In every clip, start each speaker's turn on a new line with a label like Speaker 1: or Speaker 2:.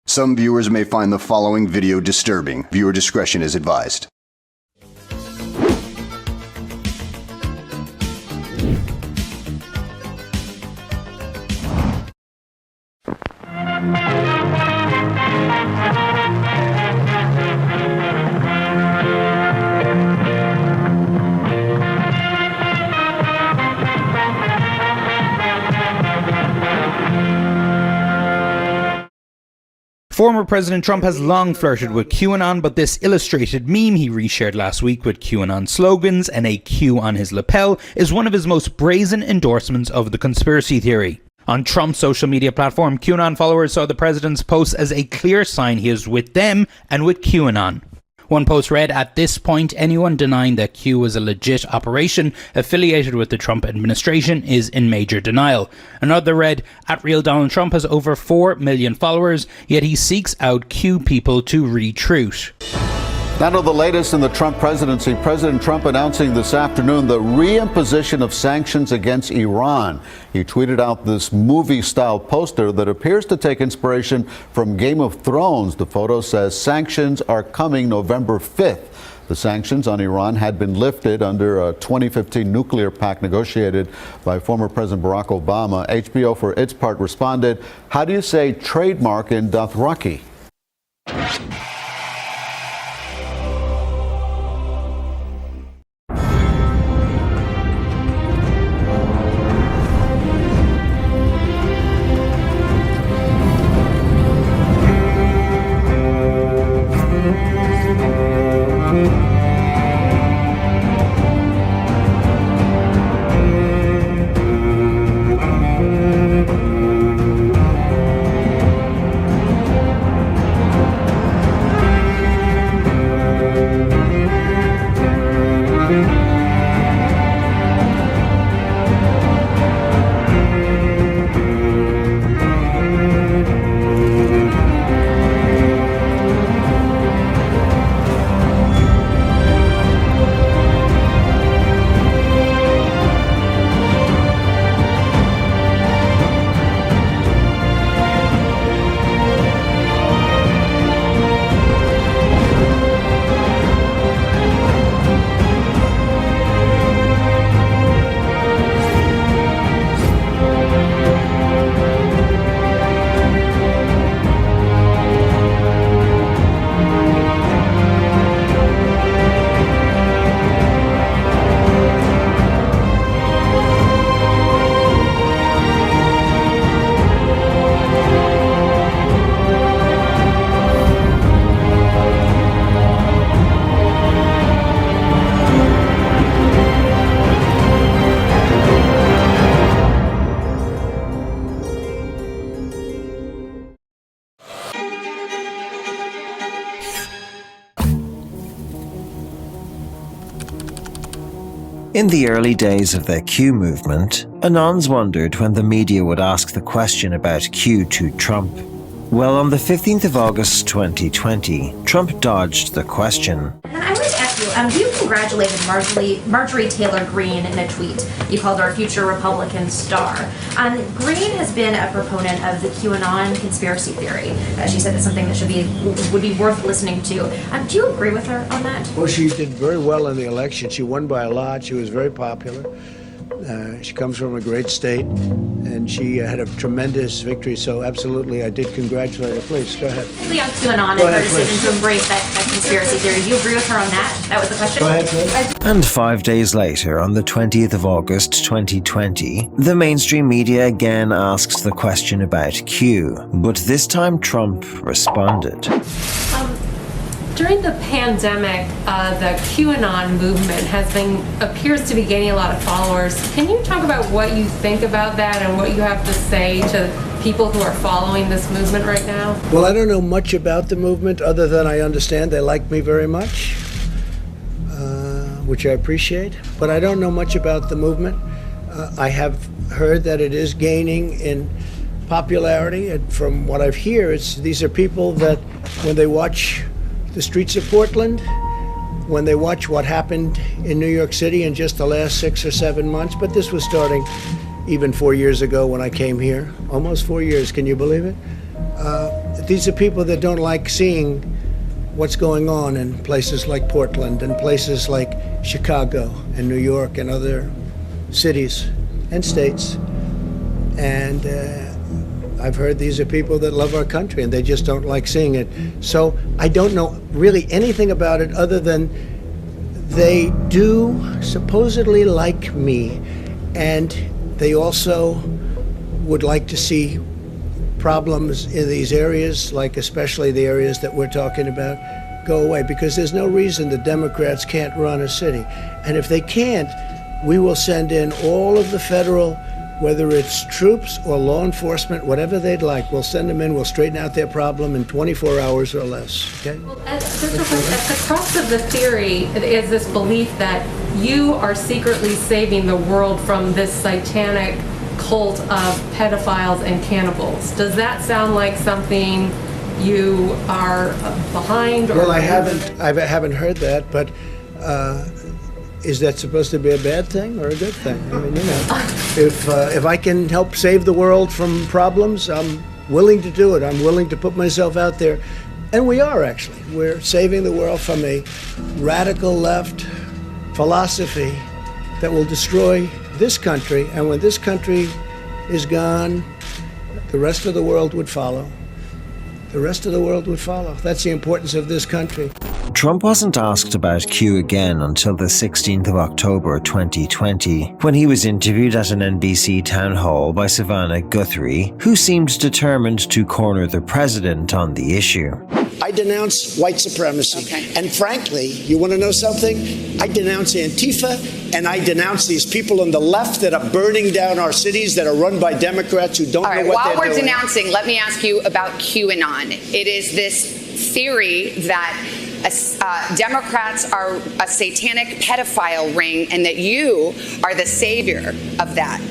Speaker 1: Some viewers may find the following video disturbing. Viewer discretion is advised.
Speaker 2: Former President Trump has long flirted with QAnon, but this illustrated meme he reshared last week with QAnon slogans and a Q on his lapel is one of his most brazen endorsements of the conspiracy theory. On Trump's social media platform, QAnon followers saw the president's post as a clear sign he is with them and with QAnon. One post read, "At this point, anyone denying that Q was a legit operation affiliated with the Trump administration is in major denial." Another read, "At Real Donald Trump has over 4 million followers, yet he seeks out Q people to retruth."
Speaker 3: Now to the latest in the Trump presidency. President Trump announcing this afternoon the reimposition of sanctions against Iran. He tweeted out this movie-style poster that appears to take inspiration from Game of Thrones. The photo says sanctions are coming November 5th. The sanctions on Iran had been lifted under a 2015 nuclear pact negotiated by former President Barack Obama. HBO, for its part, responded, "How do you say trademark in Dothraki?"
Speaker 4: In the early days of the Q movement, Anons wondered when the media would ask the question about Q to Trump. Well, on the 15th of August 2020, Trump dodged the question.
Speaker 5: I wanted to ask you, you congratulated Marjorie Taylor Greene in a tweet. You called her a future Republican star. Greene has been a proponent of the QAnon conspiracy theory. She said it's something that would be worth listening to. Do you agree with her on that?
Speaker 6: Well, she did very well in the election. She won by a lot. She was very popular. She comes from a great state, and she had a tremendous victory. So absolutely, I did congratulate her. Please, go ahead.
Speaker 5: On QAnon and her decision to embrace that conspiracy theory. Do you agree with her on that? That was the question.
Speaker 6: Go ahead, please.
Speaker 4: And 5 days later, on the 20th of August 2020, the mainstream media again asked the question about Q. But this time Trump responded.
Speaker 7: During the pandemic, the QAnon movement appears to be gaining a lot of followers. Can you talk about what you think about that and what you have to say to people who are following this movement right now?
Speaker 6: Well, I don't know much about the movement other than I understand they like me very much, which I appreciate. But I don't know much about the movement. I have heard that it is gaining in popularity, and from what I've heard, these are people that when they watch the streets of Portland, when they watch what happened in New York City in just the last 6 or 7 months, but this was starting even 4 years ago when I came here, almost 4 years, can you believe it? these are people that don't like seeing what's going on in places like Portland and places like Chicago and New York and other cities and states. And I've heard these are people that love our country and they just don't like seeing it. So I don't know really anything about it other than they do supposedly like me, and they also would like to see problems in these areas, like especially the areas that we're talking about, go away, because there's no reason the Democrats can't run a city. And if they can't, we will send in all of the federal, whether it's troops or law enforcement, whatever they'd like, we'll send them in, we'll straighten out their problem in 24 hours or less, okay?
Speaker 7: Well, at the crux of the theory is this belief that you are secretly saving the world from this satanic cult of pedophiles and cannibals. Does that sound like something you are behind?
Speaker 6: Well, I haven't heard that, but is that supposed to be a bad thing or a good thing? I mean, you know, if I can help save the world from problems, I'm willing to do it. I'm willing to put myself out there. And we are, actually. We're saving the world from a radical left philosophy that will destroy this country. And when this country is gone, the rest of the world would follow. The rest of the world would follow. That's the importance of this country.
Speaker 4: Trump wasn't asked about Q again until the 16th of October 2020, when he was interviewed at an NBC town hall by Savannah Guthrie, who seemed determined to corner the president on the issue.
Speaker 6: I denounce white supremacy.
Speaker 8: Okay.
Speaker 6: And frankly, you want to know something? I denounce Antifa, and I denounce these people on the left that are burning down our cities that are run by Democrats who don't
Speaker 8: All right,
Speaker 6: know what
Speaker 8: while
Speaker 6: they're
Speaker 8: we're
Speaker 6: doing.
Speaker 8: denouncing, let me ask you about QAnon. It is this theory that Democrats are a satanic pedophile ring and that you are the savior of that.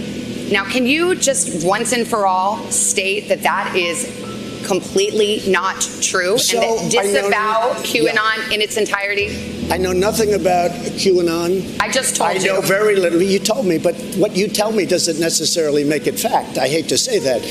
Speaker 8: Now, can you just once and for all state that that is completely not true
Speaker 6: So,
Speaker 8: and that disavow QAnon
Speaker 6: yeah.
Speaker 8: in its entirety?
Speaker 6: I know nothing about QAnon.
Speaker 8: I just told you.
Speaker 6: I know very little. You told me, but what you tell me doesn't necessarily make it fact. I hate to say that.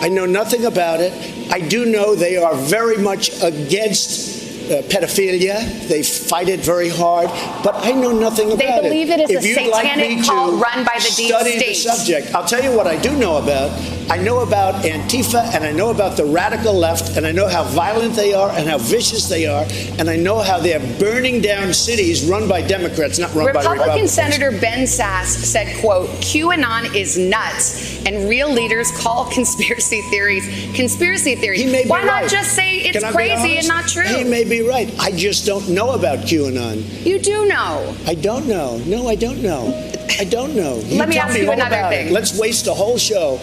Speaker 6: I know nothing about it. I do know they are very much against pedophilia. They fight it very hard, but I know nothing about it.
Speaker 8: They believe it is
Speaker 6: If
Speaker 8: a
Speaker 6: you'd like
Speaker 8: satanic
Speaker 6: me to
Speaker 8: cult run by the deep
Speaker 6: study
Speaker 8: state.
Speaker 6: the subject, I'll tell you what I do know about. I know about Antifa, and I know about the radical left, and I know how violent they are and how vicious they are, and I know how they're burning down cities run by Democrats, not run by
Speaker 8: Republican
Speaker 6: Republicans.
Speaker 8: Senator Ben Sass said, quote, QAnon is nuts and real leaders call conspiracy theories conspiracy theories.
Speaker 6: He may be
Speaker 8: Why not
Speaker 6: right.
Speaker 8: just say it's
Speaker 6: Can I be
Speaker 8: crazy
Speaker 6: honest?
Speaker 8: and not true?
Speaker 6: He may be right. I just don't know about QAnon.
Speaker 8: You do know.
Speaker 6: I don't know. No, I don't know. I don't know.
Speaker 8: Let me
Speaker 6: tell
Speaker 8: ask you
Speaker 6: all
Speaker 8: another
Speaker 6: about it.
Speaker 8: thing.
Speaker 6: Let's waste a whole show.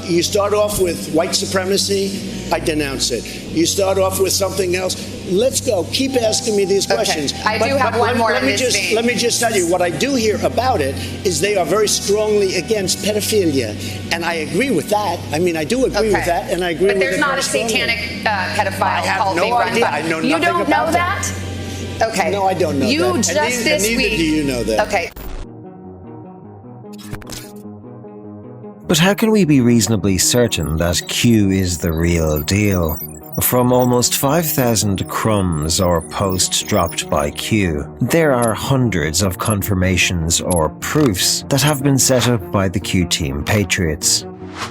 Speaker 6: You start off with white supremacy, I denounce it. You start off with something else. Let's go. Keep asking me these questions.
Speaker 8: I do have one more in this vein.
Speaker 6: Let me just tell you, what I do hear about it is they are very strongly against pedophilia. And I agree with that. I mean, I do agree with that, and I agree
Speaker 8: But
Speaker 6: with
Speaker 8: there's
Speaker 6: it
Speaker 8: not
Speaker 6: very
Speaker 8: a
Speaker 6: strongly.
Speaker 8: satanic pedophile
Speaker 6: I have
Speaker 8: cult
Speaker 6: no
Speaker 8: being run
Speaker 6: idea.
Speaker 8: by.
Speaker 6: I know
Speaker 8: You
Speaker 6: nothing
Speaker 8: don't
Speaker 6: about
Speaker 8: know
Speaker 6: that.
Speaker 8: that? Okay.
Speaker 6: No, I don't know
Speaker 8: you
Speaker 6: that.
Speaker 8: Just
Speaker 6: and
Speaker 8: this
Speaker 6: neither
Speaker 8: week.
Speaker 6: do you know that.
Speaker 8: Okay.
Speaker 4: But how can we be reasonably certain that Q is the real deal? From almost 5,000 crumbs or posts dropped by Q, there are hundreds of confirmations or proofs that have been set up by the Q Team Patriots.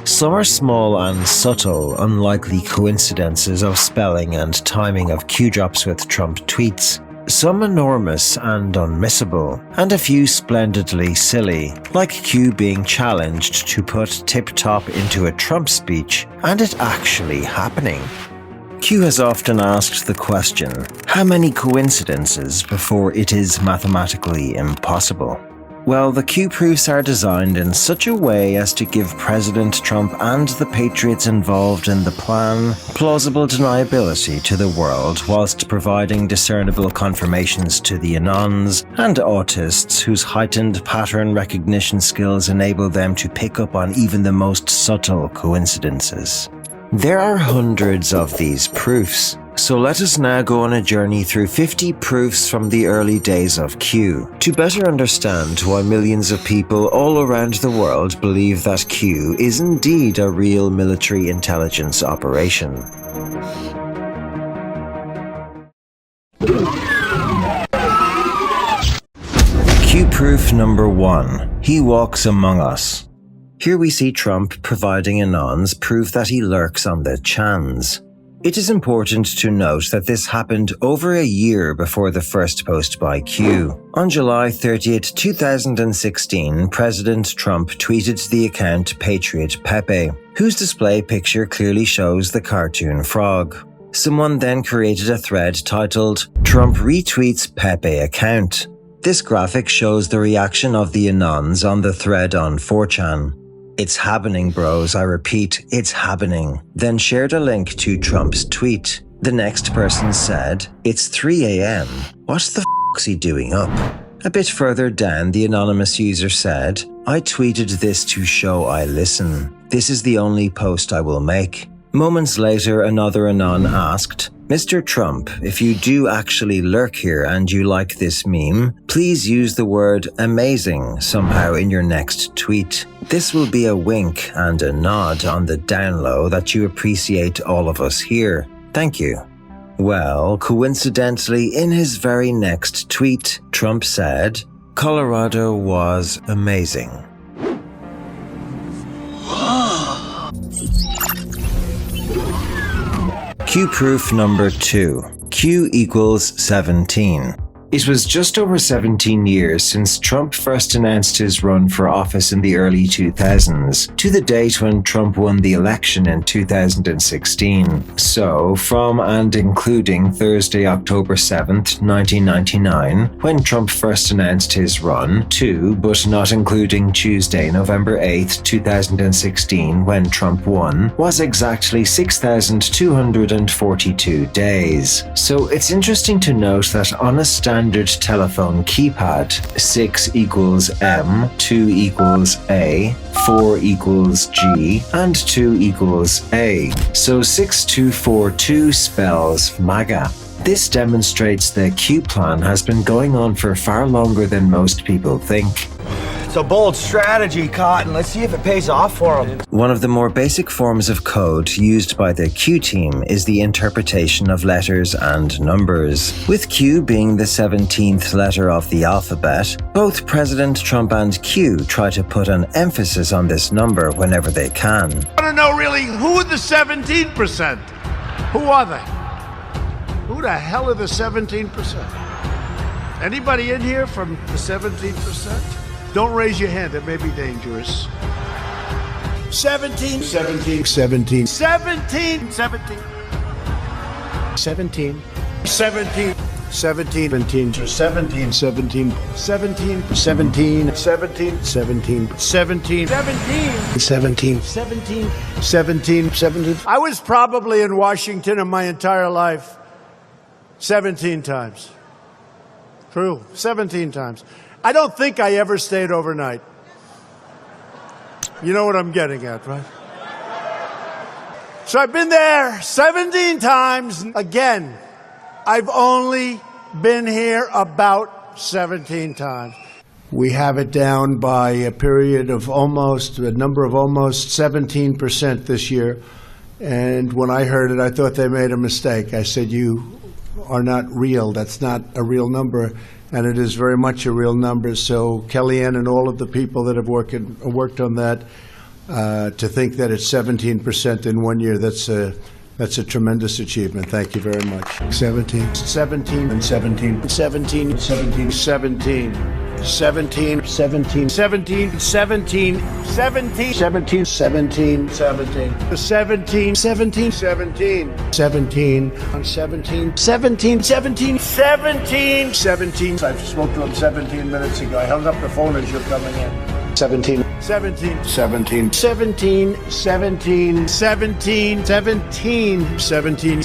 Speaker 4: Some are small and subtle, unlikely coincidences of spelling and timing of Q drops with Trump tweets. Some enormous and unmissable, and a few splendidly silly, like Q being challenged to put tip-top into a Trump speech and it actually happening. Q has often asked the question, how many coincidences before it is mathematically impossible? Well, the Q proofs are designed in such a way as to give President Trump and the patriots involved in the plan plausible deniability to the world, whilst providing discernible confirmations to the anons and autists whose heightened pattern recognition skills enable them to pick up on even the most subtle coincidences. There are hundreds of these proofs, so let us now go on a journey through 50 proofs from the early days of Q, to better understand why millions of people all around the world believe that Q is indeed a real military intelligence operation. Q proof number 1. He walks among us. Here we see Trump providing Anons proof that he lurks on the chans. It is important to note that this happened over a year before the first post by Q. On July 30th, 2016, President Trump tweeted the account Patriot Pepe, whose display picture clearly shows the cartoon frog. Someone then created a thread titled, "Trump retweets Pepe account." This graphic shows the reaction of the Anons on the thread on 4chan. "It's happening, bros, I repeat, it's happening." Then shared a link to Trump's tweet. The next person said, "It's 3 a.m. What the f***'s he doing up?" A bit further down, the anonymous user said, "I tweeted this to show I listen. This is the only post I will make." Moments later, another Anon asked, "Mr. Trump, if you do actually lurk here and you like this meme, please use the word amazing somehow in your next tweet. This will be a wink and a nod on the down low that you appreciate all of us here. Thank you." Well, coincidentally, in his very next tweet, Trump said, "Colorado was amazing." Q proof number 2. Q equals 17. It was just over 17 years since Trump first announced his run for office in the early 2000s, to the date when Trump won the election in 2016. So, from and including Thursday, October 7th, 1999, when Trump first announced his run, to, but not including Tuesday, November 8th, 2016, when Trump won, was exactly 6,242 days. So it's interesting to note that on a standard telephone keypad, 6 equals M, 2 equals A, 4 equals G, and 2 equals A. So 6242 spells MAGA. This demonstrates the Q plan has been going on for far longer than most people think.
Speaker 9: It's a bold strategy, Cotton. Let's see if it pays off for them.
Speaker 4: One of the more basic forms of code used by the Q team is the interpretation of letters and numbers. With Q being the 17th letter of the alphabet, both President Trump and Q try to put an emphasis on this number whenever they can.
Speaker 10: I want to know really who are the 17%? Who are they? Who the hell are the 17%? Anybody in here from the 17%? Don't raise your hand, it may be dangerous. 17, 17, 17, 17, 17, 17, 17, 17, 17, 17, 17, 17, 17, 17, 17, 17, 17, 17, 17, 17. I was probably in Washington in my entire life 17 times. True, 17 times. I don't think I ever stayed overnight. You know what I'm getting at, right? So I've been there 17 times. Again, I've only been here about 17 times. We have it down by a period of a number of almost 17% this year. And when I heard it, I thought they made a mistake. I said, "You are not real. That's not a real number." And it is very much a real number. So Kellyanne and all of the people that have worked on that, to think that it's 17% in 1 year, that's a tremendous achievement. Thank you very much. 17, 17, and 17, 17, 17, 17. 17, 17, 17, 17, 17, 17, 17, 17, 17, 17, 17, 17, 17, 17, 17, 17, 17. I spoke to him 17 minutes ago. I hung up the phone as you're coming in. 17, 17, 17, 17, 17, 17, 17, 17, 17, 17,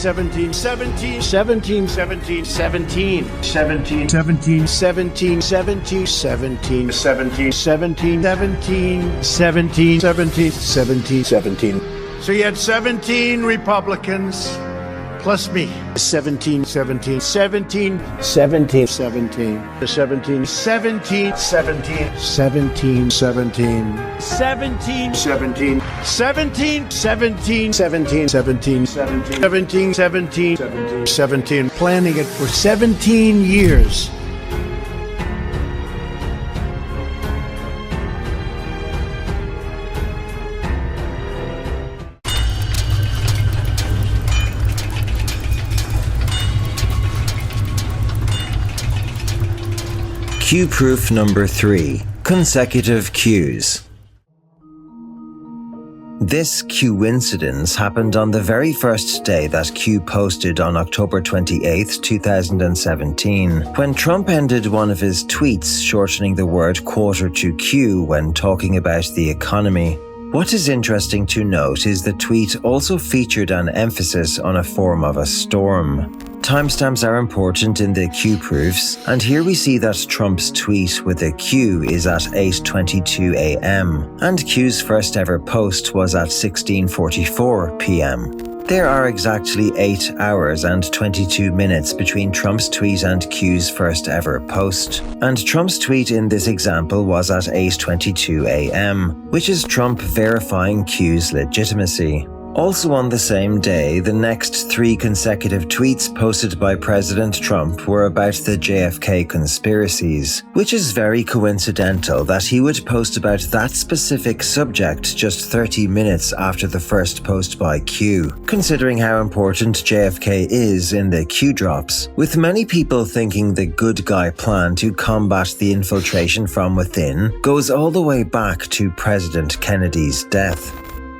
Speaker 10: 17, 17, 17, 17, 17, 17, 17, 17, 17, 17, 17, 17, 17, 17, 17, 17. So you had 17 Republicans plus me. 17, 17, 17, 17, 17, 17, 17, 17, 17, 17, 17, 17, 17, 17, 17, 17, 17, 17, 17, 17, planning it for 17 years.
Speaker 4: Q proof number 3. Consecutive Qs. This Q-incidence happened on the very first day that Q posted on October 28, 2017, when Trump ended one of his tweets shortening the word quarter to Q when talking about the economy. What is interesting to note is the tweet also featured an emphasis on a form of a storm. Timestamps are important in the Q proofs, and here we see that Trump's tweet with a Q is at 8:22 a.m. and Q's first ever post was at 16:44 p.m. There are exactly 8 hours and 22 minutes between Trump's tweet and Q's first ever post, and Trump's tweet in this example was at 8:22 a.m., which is Trump verifying Q's legitimacy. Also on the same day, the next 3 consecutive tweets posted by President Trump were about the JFK conspiracies, which is very coincidental that he would post about that specific subject just 30 minutes after the first post by Q, considering how important JFK is in the Q drops, with many people thinking the good guy plan to combat the infiltration from within goes all the way back to President Kennedy's death.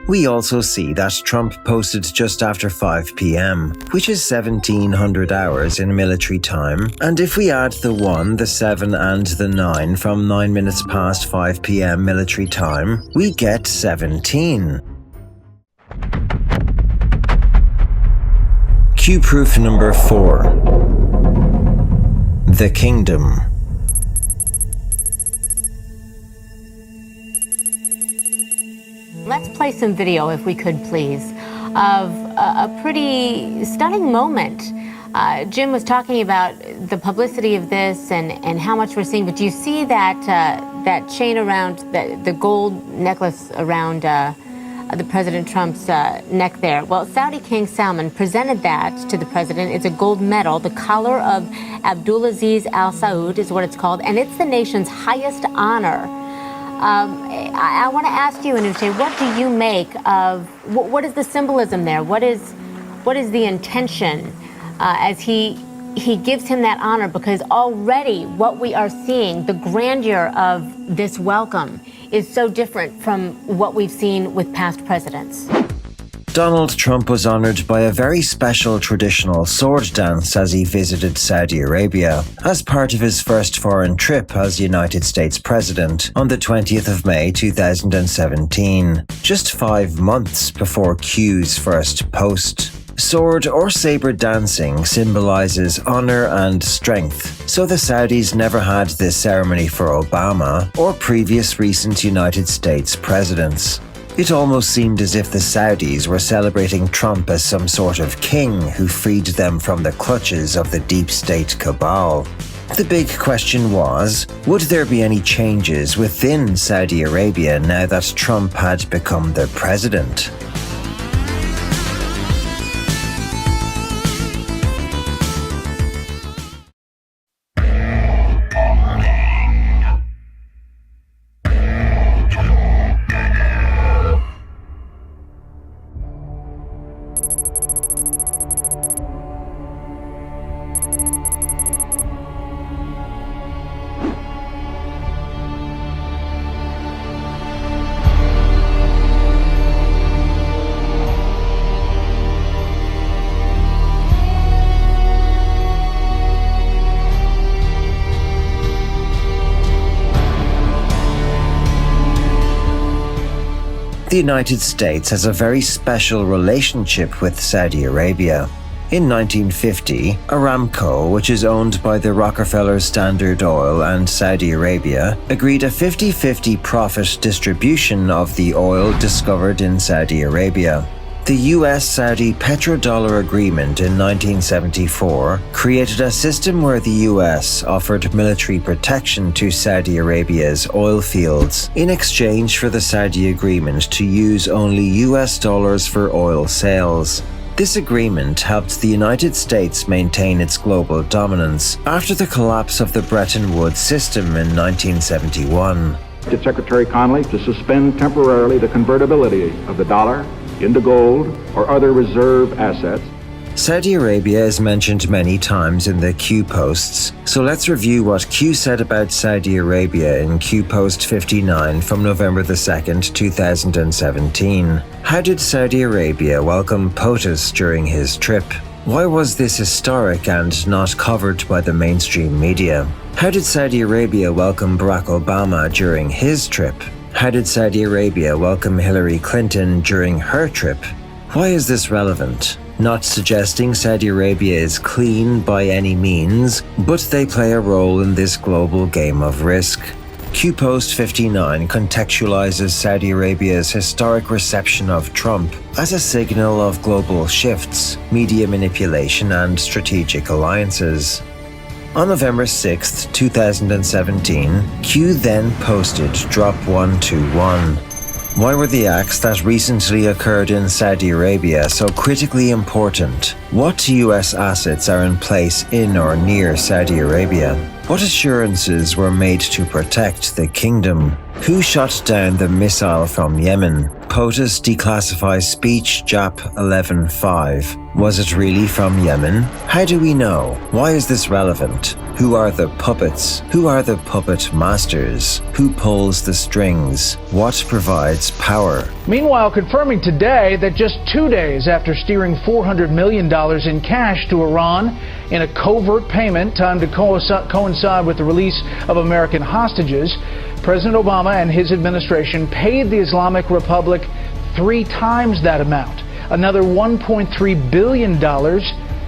Speaker 4: We also see that Trump posted just after 5 p.m., which is 1700 hours in military time, and if we add the 1, the 7 and the 9 from 9 minutes past 5 p.m. military time, we get 17. Q proof number 4. The Kingdom.
Speaker 11: Let's play some video, if we could please, of a pretty stunning moment. Jim was talking about the publicity of this and how much we're seeing, but do you see that that chain around, the gold necklace around the President Trump's neck there? Well, Saudi King Salman presented that to the president. It's a gold medal. The collar of Abdulaziz Al Saud is what it's called, and it's the nation's highest honor. I want to ask you, Anuche, what do you make of, what is the symbolism there? What is the intention as he gives him that honor? Because already what we are seeing, the grandeur of this welcome, is so different from what we've seen with past presidents.
Speaker 4: Donald Trump was honored by a very special traditional sword dance as he visited Saudi Arabia as part of his first foreign trip as United States President on the 20th of May 2017, just 5 months before Q's first post. Sword or saber dancing symbolizes honor and strength, so the Saudis never had this ceremony for Obama or previous recent United States presidents. It almost seemed as if the Saudis were celebrating Trump as some sort of king who freed them from the clutches of the deep state cabal. The big question was, would there be any changes within Saudi Arabia now that Trump had become the president? The United States has a very special relationship with Saudi Arabia. In 1950, Aramco, which is owned by the Rockefeller Standard Oil and Saudi Arabia, agreed a 50-50 profit distribution of the oil discovered in Saudi Arabia. The US-Saudi petrodollar agreement in 1974 created a system where the US offered military protection to Saudi Arabia's oil fields in exchange for the Saudi agreement to use only US dollars for oil sales. This agreement helped the United States maintain its global dominance after the collapse of the Bretton Woods system in 1971.
Speaker 12: Secretary Connally to suspend temporarily the convertibility of the dollar into gold or other reserve assets.
Speaker 4: Saudi Arabia is mentioned many times in the Q posts, so let's review what Q said about Saudi Arabia in Q Post 59 from November 2nd, 2017. How did Saudi Arabia welcome POTUS during his trip? Why was this historic and not covered by the mainstream media? How did Saudi Arabia welcome Barack Obama during his trip? How did Saudi Arabia welcome Hillary Clinton during her trip? Why is this relevant? Not suggesting Saudi Arabia is clean by any means, but they play a role in this global game of risk. Q Post 59 contextualizes Saudi Arabia's historic reception of Trump as a signal of global shifts, media manipulation, and strategic alliances. On November 6, 2017, Q then posted Drop 121. Why were the acts that recently occurred in Saudi Arabia so critically important? What US assets are in place in or near Saudi Arabia? What assurances were made to protect the kingdom? Who shot down the missile from Yemen? POTUS declassifies speech JAP 11.5. Was it really from Yemen? How do we know? Why is this relevant? Who are the puppets? Who are the puppet masters? Who pulls the strings? What provides power?
Speaker 13: Meanwhile, confirming today that just 2 days after steering $400 million in cash to Iran in a covert payment timed to coincide with the release of American hostages, President Obama and his administration paid the Islamic Republic 3 times that amount, another $1.3 billion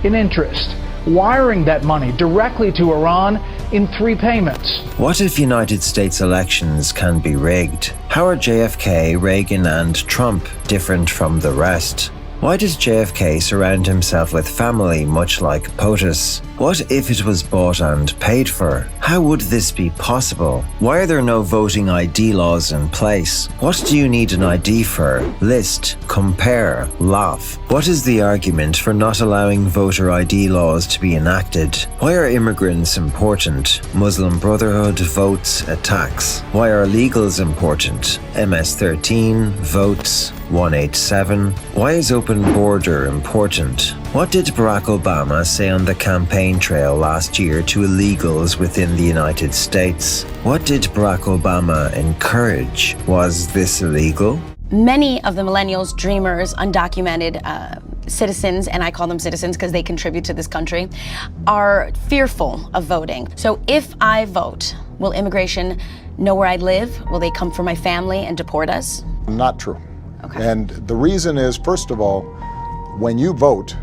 Speaker 13: in interest, wiring that money directly to Iran in 3 payments.
Speaker 4: What if United States elections can be rigged? How are JFK, Reagan, and Trump different from the rest? Why does JFK surround himself with family much like POTUS? What if it was bought and paid for? How would this be possible? Why are there no voting ID laws in place? What do you need an ID for? List, compare, laugh. What is the argument for not allowing voter ID laws to be enacted? Why are immigrants important? Muslim Brotherhood, votes, attacks. Why are legals important? MS-13, votes, 187. Why is open border important? What did Barack Obama say on the campaign trail last year to illegals within the United States? What did Barack Obama encourage? Was this illegal?
Speaker 14: Many of the millennials, dreamers, undocumented citizens, and I call them citizens because they contribute to this country, are fearful of voting. So if I vote, will immigration know where I live? Will they come for my family and deport us?
Speaker 15: Not true.
Speaker 14: Okay.
Speaker 15: And the reason is, first of all, when you vote,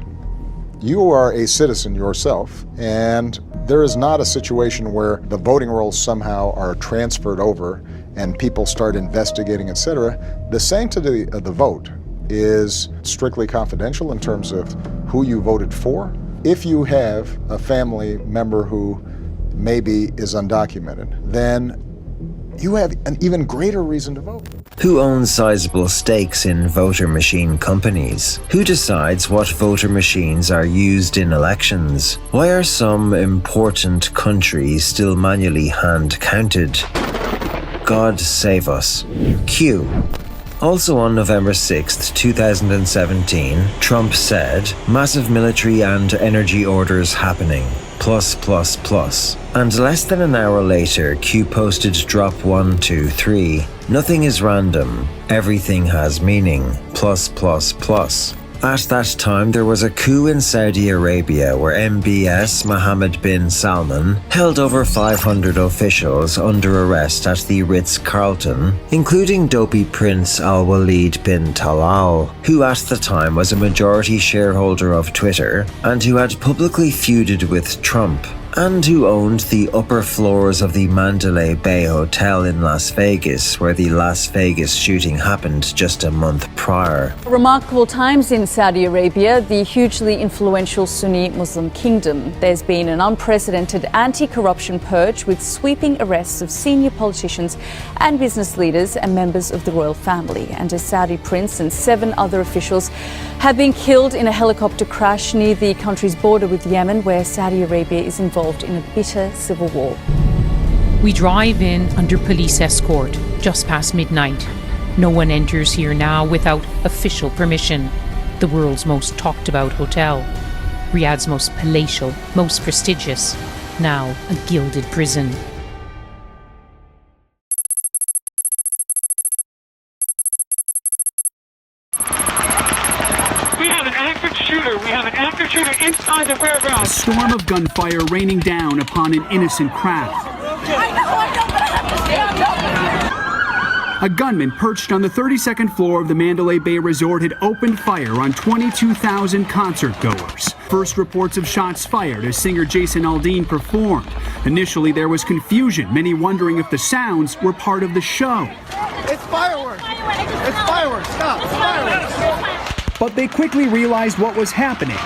Speaker 15: you are a citizen yourself, and there is not a situation where the voting rolls somehow are transferred over and people start investigating, etc. The sanctity of the vote is strictly confidential in terms of who you voted for. If you have a family member who maybe is undocumented, then you have an even greater reason to vote.
Speaker 4: Who owns sizable stakes in voter machine companies? Who decides what voter machines are used in elections? Why are some important countries still manually hand-counted? God save us. Q. Also on November 6, 2017, Trump said, massive military and energy orders happening. And less than an hour later, Q posted Drop 123. Nothing is random. Everything has meaning. At that time, there was a coup in Saudi Arabia where MBS Mohammed bin Salman held over 500 officials under arrest at the Ritz-Carlton, including dopey Prince Al-Walid bin Talal, who at the time was a majority shareholder of Twitter and who had publicly feuded with Trump, and who owned the upper floors of the Mandalay Bay Hotel in Las Vegas, where the Las Vegas shooting happened just a month prior.
Speaker 16: Remarkable times in Saudi Arabia, the hugely influential Sunni Muslim kingdom. There's been an unprecedented anti-corruption purge with sweeping arrests of senior politicians and business leaders and members of the royal family. And a Saudi prince and 7 other officials have been killed in a helicopter crash near the country's border with Yemen, where Saudi Arabia is involved in a bitter civil war.
Speaker 17: We drive in under police escort just past midnight. No one enters here now without official permission. The world's most talked about hotel. Riyadh's most palatial, most prestigious. Now a gilded prison.
Speaker 18: We have an active shooter inside the fairgrounds.
Speaker 19: A storm of gunfire raining down upon an innocent crowd. A gunman perched on the 32nd floor of the Mandalay Bay Resort had opened fire on 22,000 concert goers. First reports of shots fired as singer Jason Aldean performed. Initially, there was confusion, many wondering if the sounds were part of the show.
Speaker 18: It's fireworks! It's fireworks! Stop! It's fireworks!
Speaker 19: But they quickly realized what was happening.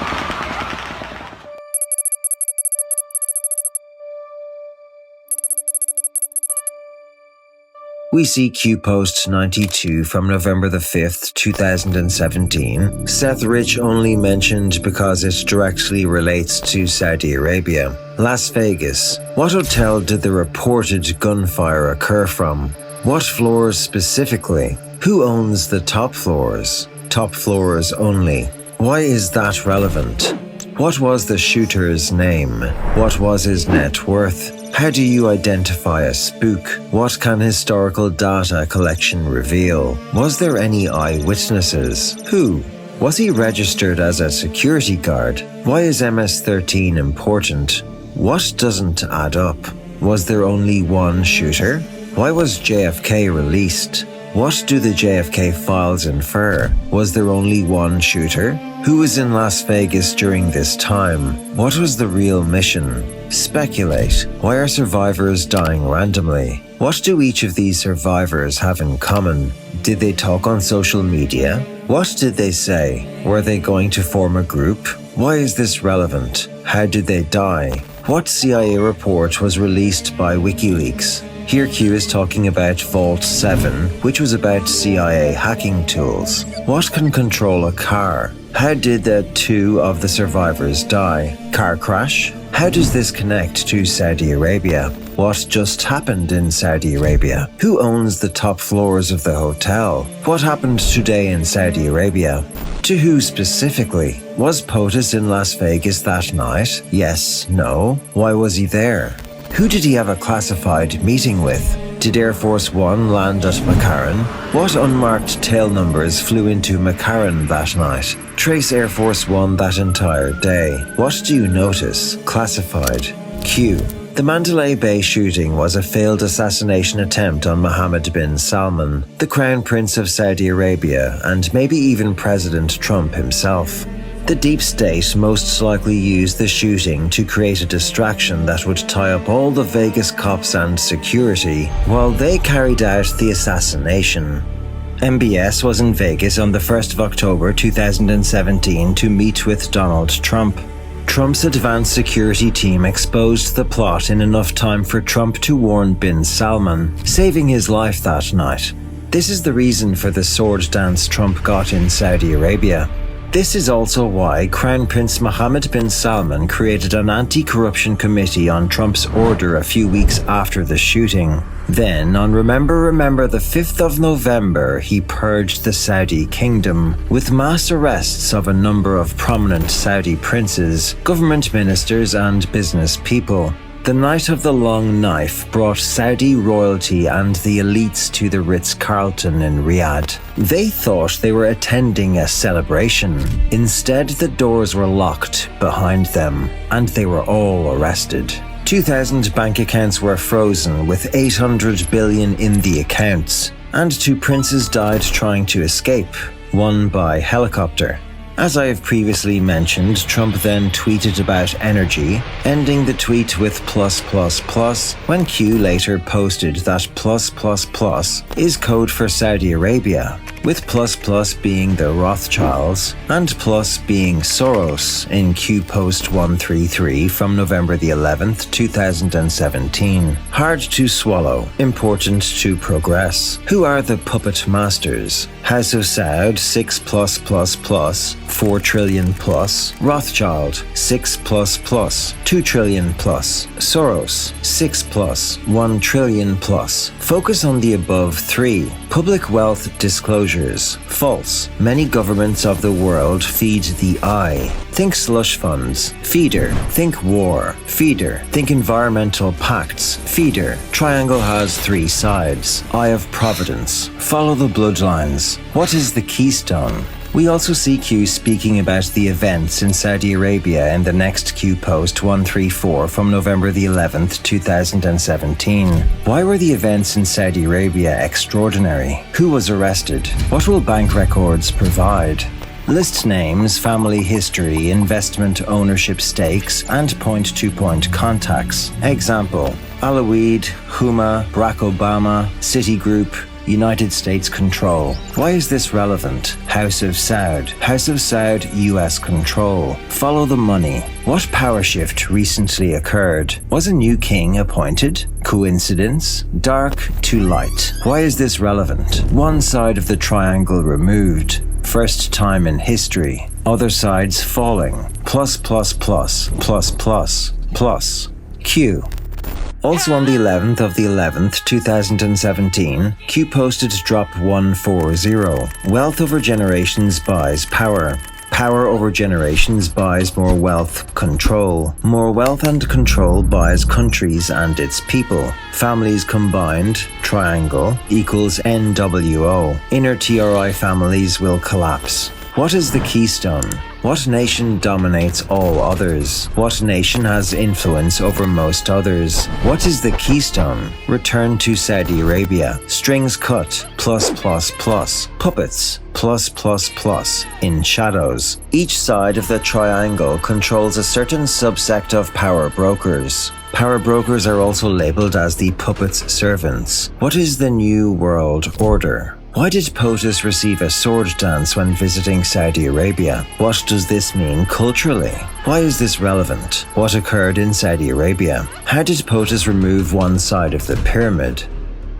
Speaker 4: We see Q Post 92 from November the 5th, 2017. Seth Rich only mentioned because it directly relates to Saudi Arabia. Las Vegas. What hotel did the reported gunfire occur from? What floors specifically? Who owns the top floors? Top floors only. Why is that relevant? What was the shooter's name? What was his net worth? How do you identify a spook? What can historical data collection reveal? Was there any eyewitnesses? Who? Was he registered as a security guard? Why is MS-13 important? What doesn't add up? Was there only one shooter? Why was JFK released? What do the JFK files infer? Was there only one shooter? Who was in Las Vegas during this time? What was the real mission? Speculate. Why are survivors dying randomly? What do each of these survivors have in common? Did they talk on social media? What did they say? Were they going to form a group? Why is this relevant? How did they die? What CIA report was released by WikiLeaks? Here Q is talking about Vault 7, which was about CIA hacking tools. What can control a car? How did the 2 of the survivors die? Car crash? How does this connect to Saudi Arabia? What just happened in Saudi Arabia? Who owns the top floors of the hotel? What happened today in Saudi Arabia? To who specifically? Was POTUS in Las Vegas that night? Yes, no. Why was he there? Who did he have a classified meeting with? Did Air Force One land at McCarran? What unmarked tail numbers flew into McCarran that night? Trace Air Force One that entire day. What do you notice? Classified. Q. The Mandalay Bay shooting was a failed assassination attempt on Mohammed bin Salman, the Crown Prince of Saudi Arabia, and maybe even President Trump himself. The deep state most likely used the shooting to create a distraction that would tie up all the Vegas cops and security while they carried out the assassination. MBS was in Vegas on the 1st of October 2017 to meet with Donald Trump. Trump's advanced security team exposed the plot in enough time for Trump to warn bin Salman, saving his life that night. This is the reason for the sword dance Trump got in Saudi Arabia. This is also why Crown Prince Mohammed bin Salman created an anti-corruption committee on Trump's order a few weeks after the shooting. Then, on Remember the 5th of November, he purged the Saudi kingdom with mass arrests of a number of prominent Saudi princes, government ministers, and business people. The The night of the long knife brought Saudi royalty and the elites to the Ritz-Carlton in Riyadh. They thought they were attending a celebration. Instead, the doors were locked behind them, and they were all arrested. 2,000 bank accounts were frozen with 800 billion in the accounts, and 2 princes died trying to escape, one by helicopter. As I have previously mentioned, Trump then tweeted about energy, ending the tweet with +++, when Q later posted that +++ is code for Saudi Arabia, with ++ being the Rothschilds and plus being Soros in Q post 133 from November the 11th, 2017. Hard to swallow, important to progress. Who are the puppet masters? House of Saud, 6+++, 4 trillion plus. Rothschild, 6++, 2 trillion plus. Soros, 6+, 1 trillion plus. Focus on the above 3. Public wealth disclosures. False. Many governments of the world feed the eye. Think slush funds. Feeder. Think war. Feeder. Think environmental pacts. Feeder. Triangle has 3 sides. Eye of Providence. Follow the bloodlines. What is the keystone? We also see Q speaking about the events in Saudi Arabia in the next Q post 134 from November the 11th, 2017. Why were the events in Saudi Arabia extraordinary? Who was arrested? What will bank records provide? List names, family history, investment ownership stakes, and point-to-point contacts. Example: Alaweed, Huma, Barack Obama, Citigroup, United States control. Why is this relevant? House of Saud. House of Saud, US control. Follow the money. What power shift recently occurred? Was a new king appointed? Coincidence? Dark to light. Why is this relevant? One side of the triangle removed. First time in history. Other sides falling. +++++++. Q. Also on the 11th of the 11th, 2017, Q posted drop 140. Wealth over generations buys power. Power over generations buys more wealth, control. More wealth and control buys countries and its people. Families combined, triangle, equals NWO. Inner TRI families will collapse. What is the keystone? What nation dominates all others? What nation has influence over most others? What is the keystone? Return to Saudi Arabia. Strings cut, +++. Puppets, +++. In shadows. Each side of the triangle controls a certain subsect of power brokers. Power brokers are also labeled as the puppet's servants. What is the New World Order? Why did POTUS receive a sword dance when visiting Saudi Arabia? What does this mean culturally? Why is this relevant? What occurred in Saudi Arabia? How did POTUS remove one side of the pyramid?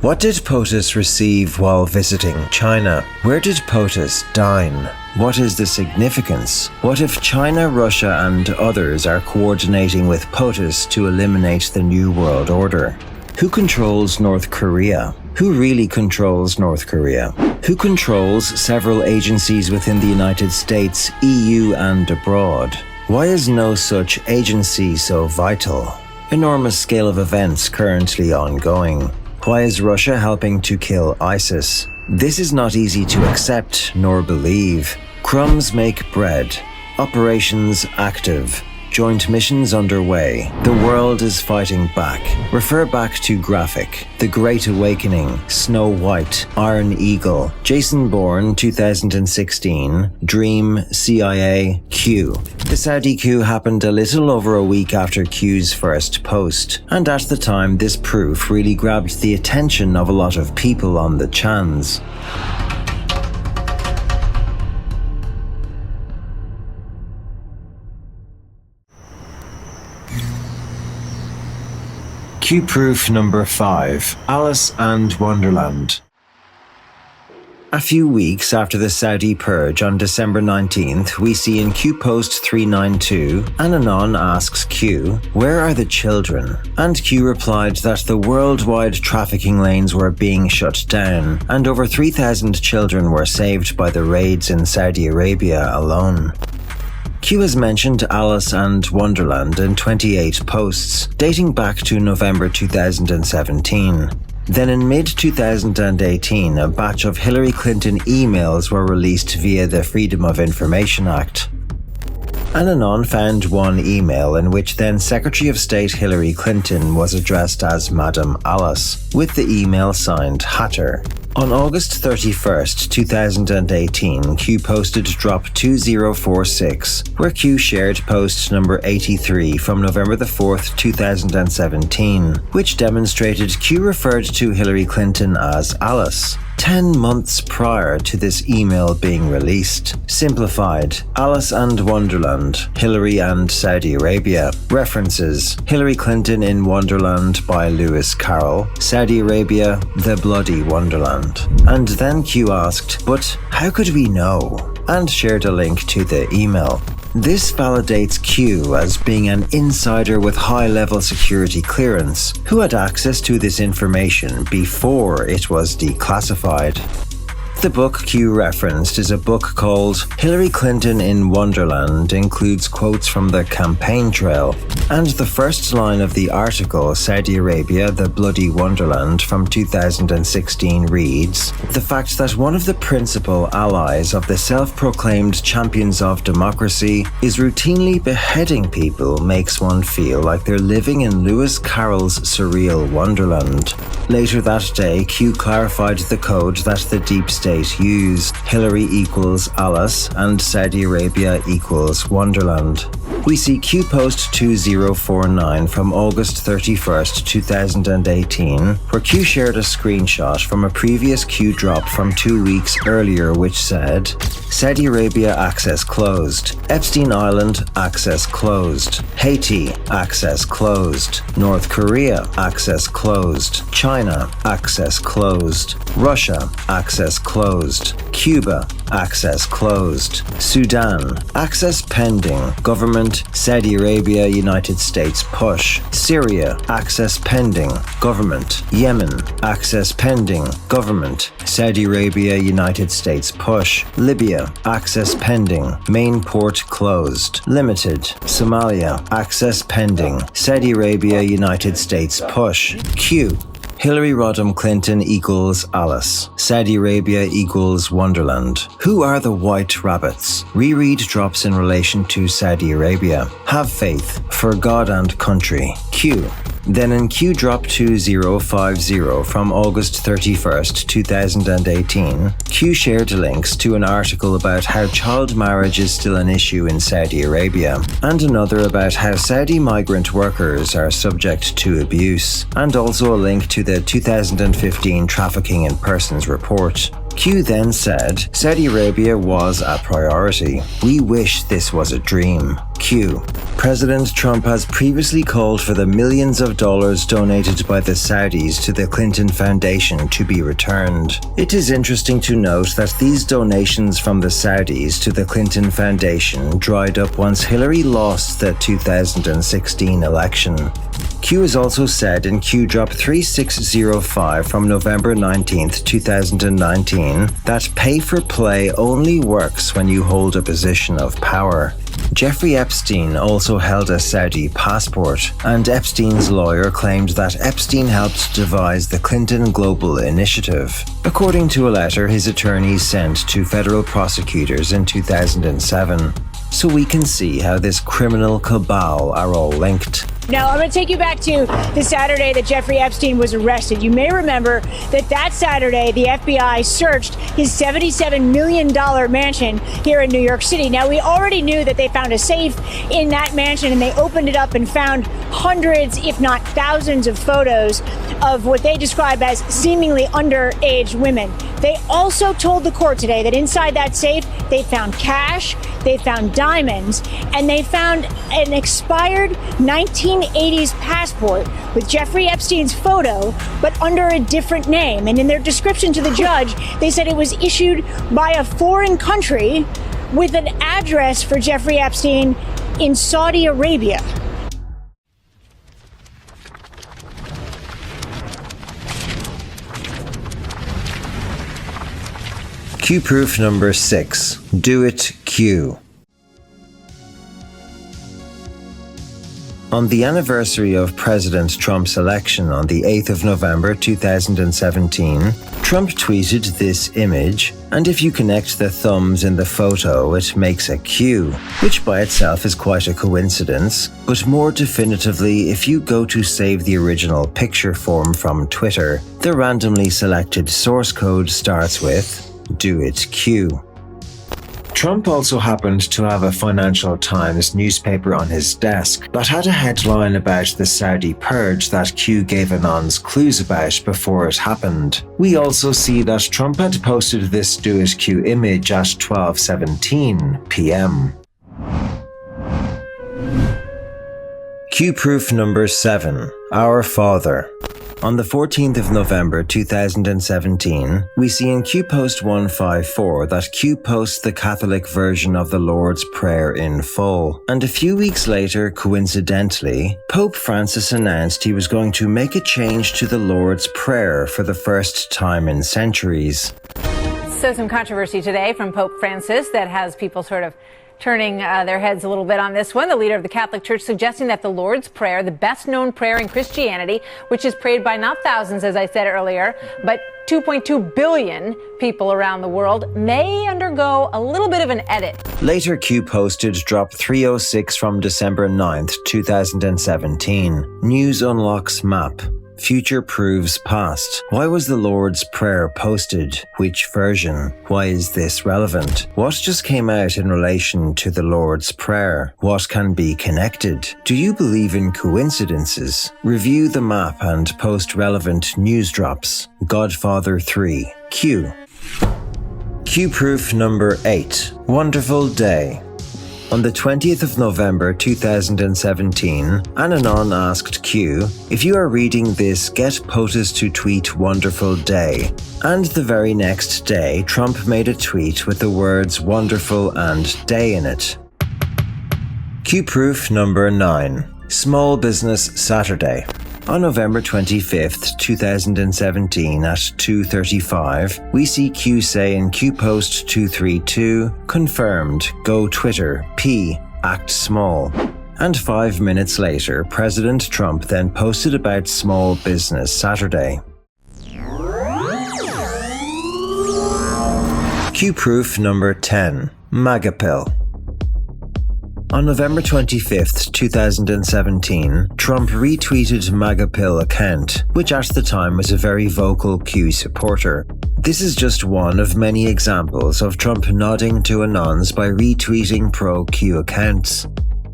Speaker 4: What did POTUS receive while visiting China? Where did POTUS dine? What is the significance? What if China, Russia, and others are coordinating with POTUS to eliminate the New World Order? Who controls North Korea? Who really controls North Korea? Who controls several agencies within the United States, EU, and abroad? Why is no such agency so vital? Enormous scale of events currently ongoing. Why is Russia helping to kill ISIS? This is not easy to accept nor believe. Crumbs make bread. Operations active. Joint missions underway. The world is fighting back. Refer back to graphic. The Great Awakening, Snow White, Iron Eagle, Jason Bourne 2016, Dream, CIA, Q. The Saudi coup happened a little over a week after Q's first post, and at the time this proof really grabbed the attention of a lot of people on the chans. Q proof number 5, Alice and Wonderland. A few weeks after the Saudi purge on December 19th, we see in Q post 392, Ananon asks Q, "Where are the children?" And Q replied that the worldwide trafficking lanes were being shut down, and over 3,000 children were saved by the raids in Saudi Arabia alone. Q has mentioned Alice and Wonderland in 28 posts, dating back to November 2017. Then in mid-2018, a batch of Hillary Clinton emails were released via the Freedom of Information Act. Anon found one email in which then Secretary of State Hillary Clinton was addressed as Madam Alice, with the email signed Hatter. On August 31st, 2018, Q posted drop 2046, where Q shared post number 83 from November the 4th, 2017, which demonstrated Q referred to Hillary Clinton as Alice. 10 months prior to this email being released. Simplified: Alice and Wonderland, Hillary and Saudi Arabia. References: Hillary Clinton in Wonderland by Lewis Carroll, Saudi Arabia, The Bloody Wonderland. And then Q asked, but how could we know? And shared a link to the email. This validates Q as being an insider with high-level security clearance, who had access to this information before it was declassified. The book Q referenced is a book called Hillary Clinton in Wonderland, includes quotes from the campaign trail, and the first line of the article, Saudi Arabia, The Bloody Wonderland, from 2016 reads, "The fact that one of the principal allies of the self-proclaimed champions of democracy is routinely beheading people makes one feel like they're living in Lewis Carroll's surreal Wonderland." Later that day, Q clarified the code that the deep state use: Hillary equals Alice and Saudi Arabia equals Wonderland. We see Q post 2049 from August 31st, 2018, where Q shared a screenshot from a previous Q drop from 2 weeks earlier which said, Saudi Arabia access closed, Epstein Island access closed, Haiti access closed, North Korea access closed, China access closed, Russia access closed, Cuba access closed, Sudan access pending, government Saudi Arabia United States push, Syria access pending, government, Yemen access pending, government Saudi Arabia United States push, Libya access pending, main port closed, limited, Somalia access pending, Saudi Arabia United States push, Q Hillary Rodham Clinton equals Alice. Saudi Arabia equals Wonderland. Who are the white rabbits? Reread drops in relation to Saudi Arabia. Have faith for God and country. Q. Then in Q drop 2050 from August 31st, 2018, Q shared links to an article about how child marriage is still an issue in Saudi Arabia, and another about how Saudi migrant workers are subject to abuse, and also a link to the 2015 Trafficking in Persons report. Q then said, Saudi Arabia was a priority. We wish this was a dream. Q. President Trump has previously called for the millions of dollars donated by the Saudis to the Clinton Foundation to be returned. It is interesting to note that these donations from the Saudis to the Clinton Foundation dried up once Hillary lost the 2016 election. Q has also said in Q drop 3605 from November 19th, 2019, that pay for play only works when you hold a position of power. Jeffrey Epstein also held a Saudi passport, and Epstein's lawyer claimed that Epstein helped devise the Clinton Global Initiative, according to a letter his attorneys sent to federal prosecutors in 2007. So we can see how this criminal cabal are all linked.
Speaker 20: Now, I'm going to take you back to the Saturday that Jeffrey Epstein was arrested. You may remember that Saturday, the FBI searched his $77 million mansion here in New York City. Now, we already knew that they found a safe in that mansion, and they opened it up and found hundreds, if not thousands, of photos of what they describe as seemingly underage women. They also told the court today that inside that safe, they found cash, they found diamonds, and they found an expired 1980s passport with Jeffrey Epstein's photo, but under a different name. And in their description to the judge, they said it was issued by a foreign country with an address for Jeffrey Epstein in Saudi Arabia.
Speaker 4: Q proof number 6. Do it, Q. On the anniversary of President Trump's election on the 8th of November 2017, Trump tweeted this image, and if you connect the thumbs in the photo, it makes a Q, which by itself is quite a coincidence, but more definitively, if you go to save the original picture form from Twitter, the randomly selected source code starts with "Do it Q." Trump also happened to have a Financial Times newspaper on his desk that had a headline about the Saudi purge that Q gave Anons clues about before it happened. We also see that Trump had posted this Do It Q image at 12:17 p.m. Q proof number 7. Our Father. On the 14th of November 2017, we see in Q Post 154 that Q posts the Catholic version of the Lord's Prayer in full. And a few weeks later, coincidentally, Pope Francis announced he was going to make a change to the Lord's Prayer for the first time in centuries.
Speaker 21: So some controversy today from Pope Francis that has people sort of turning their heads a little bit on this one. The leader of the Catholic Church suggesting that the Lord's Prayer, the best known prayer in Christianity, which is prayed by not thousands, as I said earlier, but 2.2 billion people around the world, may undergo a little bit of an edit.
Speaker 4: Later, Q posted drop 306 from December 9th, 2017. News unlocks map. Future proves past. Why was the Lord's Prayer posted? Which version? Why is this relevant? What just came out in relation to the Lord's Prayer? What can be connected? Do you believe in coincidences? Review the map and post relevant news drops. Godfather 3. Q. Q proof number 8. Wonderful day. On the 20th of November 2017, Ananon asked Q, if you are reading this, get POTUS to tweet wonderful day. And the very next day, Trump made a tweet with the words wonderful and day in it. Q proof number 9. Small Business Saturday. On November 25th, 2017 at 2:35, we see Q say in Q Post 232, confirmed, go Twitter, P, act small. And 5 minutes later, President Trump then posted about Small Business Saturday. Q proof number 10. MAGA pill. On November 25th, 2017, Trump retweeted MAGA pill account, which at the time was a very vocal Q supporter. This is just one of many examples of Trump nodding to Anons by retweeting pro-Q accounts.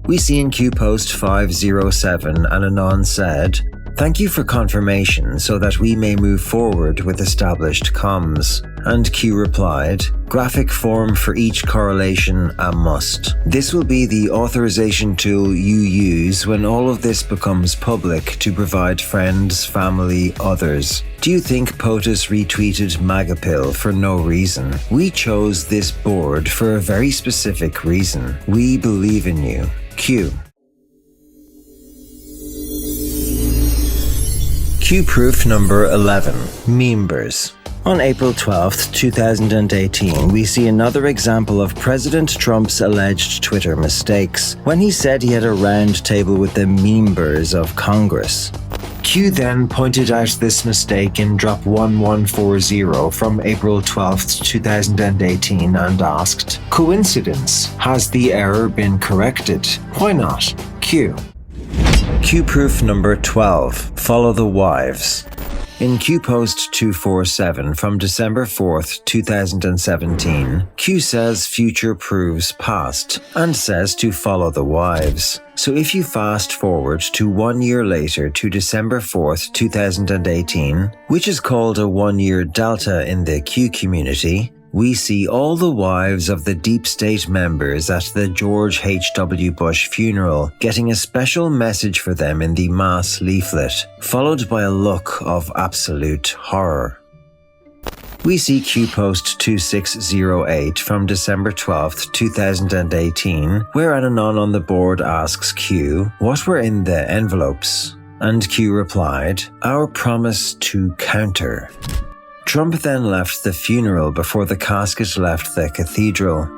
Speaker 4: We see in Q Post 507 an Anon said, thank you for confirmation so that we may move forward with established comms. And Q replied, graphic form for each correlation a must. This will be the authorization tool you use when all of this becomes public to provide friends, family, others. Do you think POTUS retweeted MAGAPill for no reason? We chose this board for a very specific reason. We believe in you. Q. Q proof number 11. Memebers. On April 12th, 2018, we see another example of President Trump's alleged Twitter mistakes, when he said he had a round table with the members of Congress. Q then pointed out this mistake in drop 1140 from April 12th, 2018 and asked, coincidence? Has the error been corrected? Why not? Q. Q proof number 12. Follow the wives. In Q Post 247 from December 4th, 2017, Q says future proves past and says to follow the wives. So if you fast forward to 1 year later to December 4th, 2018, which is called a 1 year delta in the Q community, we see all the wives of the deep state members at the George H.W. Bush funeral getting a special message for them in the mass leaflet, followed by a look of absolute horror. We see Q Post 2608 from December 12th, 2018, where an Anon on the board asks Q, what were in the envelopes? And Q replied, our promise to counter. Trump then left the funeral before the casket left the cathedral.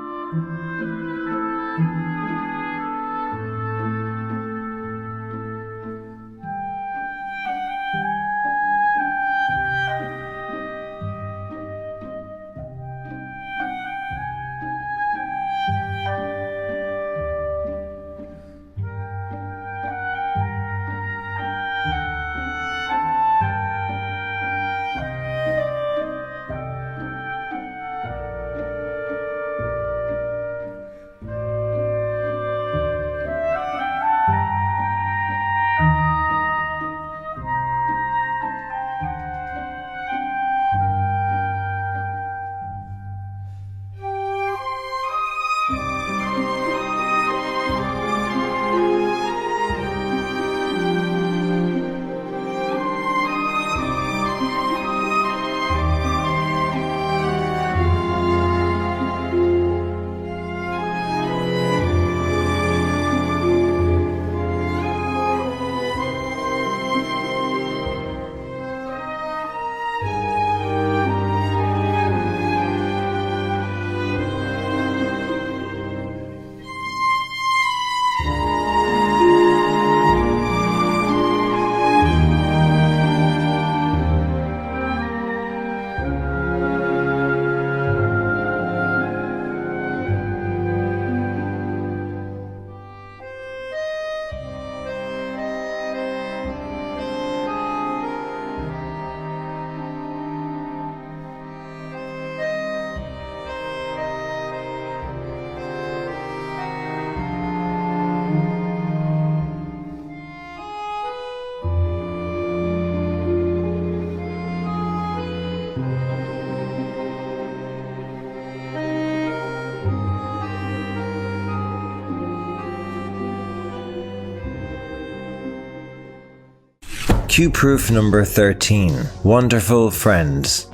Speaker 4: Q proof number 13. Wonderful friends.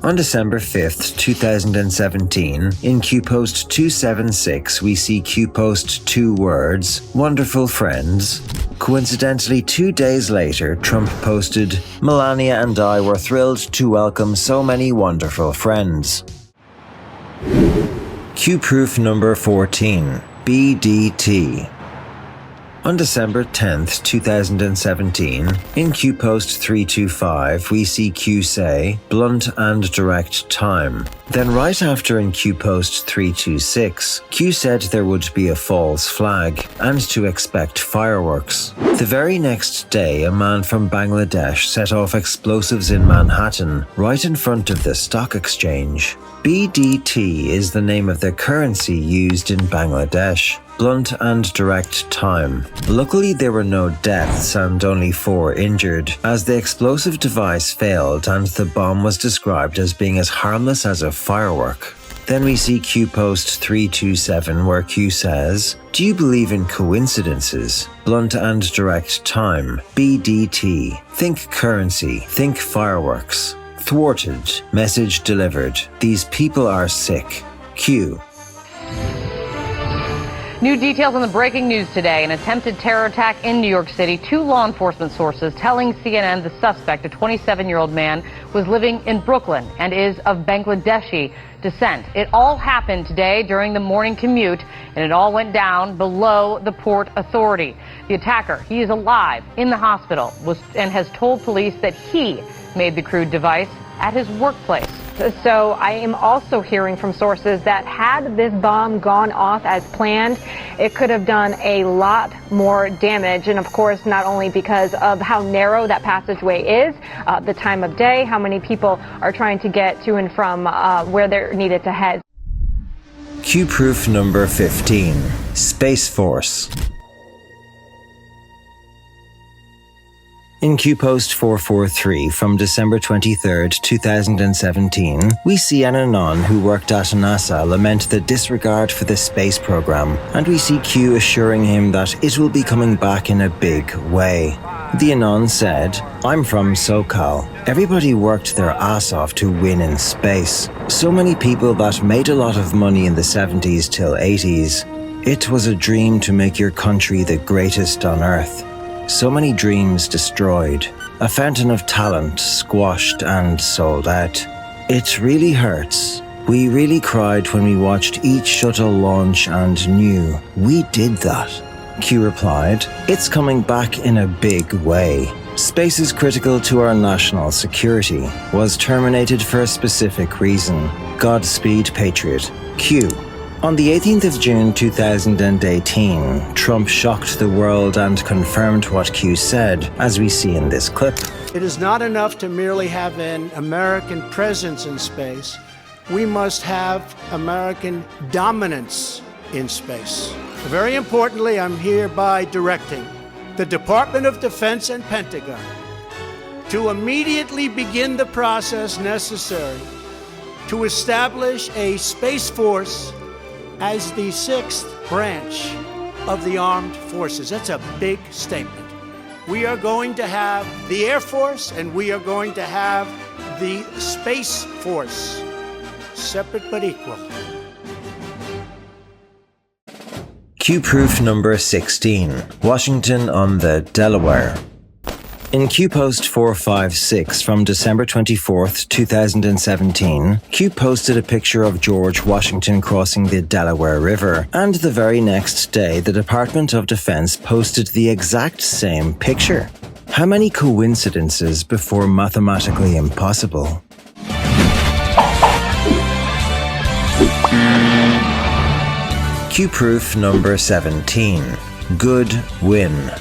Speaker 4: On December 5th, 2017, in Q post 276, we see Q post 2 words, wonderful friends. Coincidentally, 2 days later, Trump posted, Melania and I were thrilled to welcome so many wonderful friends. Q proof number 14. BDT. On December 10th, 2017, in Q post 325, we see Q say, blunt and direct time. Then right after in Q post 326, Q said there would be a false flag and to expect fireworks. The very next day, a man from Bangladesh set off explosives in Manhattan, right in front of the stock exchange. BDT is the name of the currency used in Bangladesh. Blunt and direct time. Luckily, there were no deaths and only 4 injured, as the explosive device failed and the bomb was described as being as harmless as a firework. Then we see Q post 327 where Q says, do you believe in coincidences? Blunt and direct time. BDT. Think currency. Think fireworks. Thwarted. Message delivered. These people are sick. Q.
Speaker 1: New details on the breaking news today. An attempted terror attack in New York City. 2 law enforcement sources telling CNN the suspect, a 27-year-old man, was living in Brooklyn and is of Bangladeshi descent. It all happened today during the morning commute, and it all went down below the Port Authority. The attacker, he is alive in the hospital, and has told police that he made the crude device at his workplace.
Speaker 21: So I am also hearing from sources that had this bomb gone off as planned, it could have done a lot more damage. And of course, not only because of how narrow that passageway is, the time of day, how many people are trying to get to and from where they're needed to head.
Speaker 4: Q proof number 15. Space Force. In Q post 443 from December 23, 2017, we see an Anon who worked at NASA lament the disregard for the space program, and we see Q assuring him that it will be coming back in a big way. The Anon said, I'm from SoCal. Everybody worked their ass off to win in space. So many people that made a lot of money in the 70s till 80s. It was a dream to make your country the greatest on Earth. So many dreams destroyed, a fountain of talent squashed and sold out. It really hurts. We really cried when we watched each shuttle launch and knew we did that. Q replied, it's coming back in a big way. Space is critical to our national security. Was terminated for a specific reason. Godspeed, Patriot. Q. On the 18th of June 2018, Trump shocked the world and confirmed what Q said, as we see in this clip.
Speaker 6: It is not enough to merely have an American presence in space. We must have American dominance in space. Very importantly, I'm hereby directing the Department of Defense and Pentagon to immediately begin the process necessary to establish a Space Force as the 6th branch of the armed forces. That's a big statement. We are going to have the Air Force and we are going to have the Space Force, separate but equal.
Speaker 4: Q proof number 16. Washington on the Delaware. In Q post 456 from December 24th, 2017, Q posted a picture of George Washington crossing the Delaware River, and the very next day the Department of Defense posted the exact same picture. How many coincidences before mathematically impossible? Q proof number 17. Good win.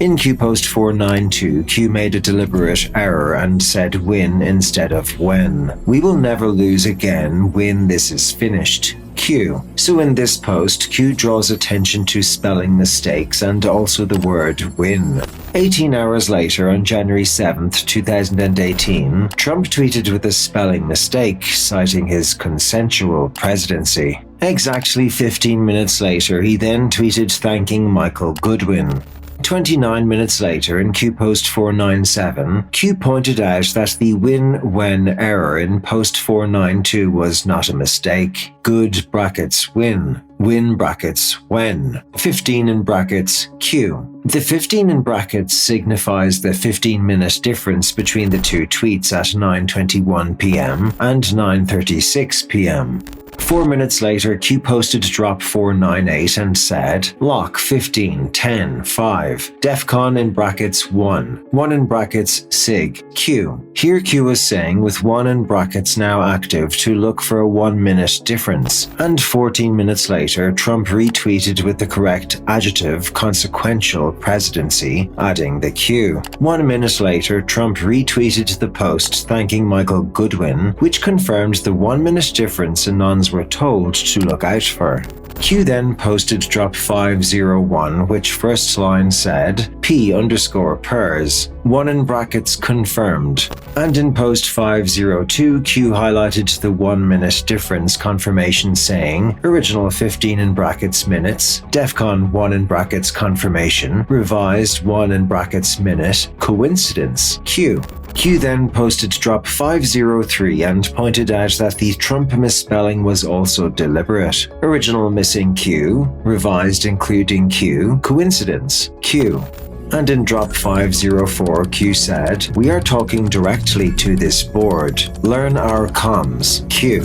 Speaker 4: In Q post 492, Q made a deliberate error and said win instead of when. We will never lose again when this is finished. Q. So in this post, Q draws attention to spelling mistakes and also the word win. 18 hours later, on January 7th, 2018, Trump tweeted with a spelling mistake, citing his consensual presidency. Exactly 15 minutes later, he then tweeted thanking Michael Goodwin. 29 minutes later, in Q post 497, Q pointed out that the win-when error in post 492 was not a mistake. Good brackets win. Win brackets when. 15 in brackets Q. The 15 in brackets signifies the 15-minute difference between the two tweets at 9:21 p.m. and 9:36 p.m. 4 minutes later, Q posted drop 498 and said, lock 15, 10, 5, DEFCON in brackets 1, 1 in brackets SIG, Q. Here Q is saying with 1 in brackets now active to look for a 1-minute difference. And 14 minutes later, Trump retweeted with the correct adjective consequential presidency, adding the Q. 1 minute later, Trump retweeted the post thanking Michael Goodwin, which confirmed the 1-minute difference Anons were told to look out for. Q then posted drop 501, which first line said P_pers, 1 in brackets confirmed. And in post 502, Q highlighted the 1-minute difference confirmation saying original 15 in brackets minutes, DEFCON 1 in brackets confirmation, revised 1 in brackets minute, coincidence, Q. Q then posted drop 503 and pointed out that the Trump misspelling was also deliberate. Original missing Q, revised including Q, coincidence, Q. And in drop 504, Q said, we are talking directly to this board. Learn our comms, Q.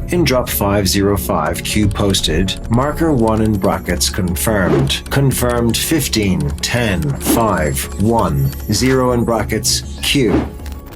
Speaker 4: In drop 505, Q posted, marker 1 in brackets confirmed. Confirmed 15, 10, 5, 1, 0 in brackets, Q.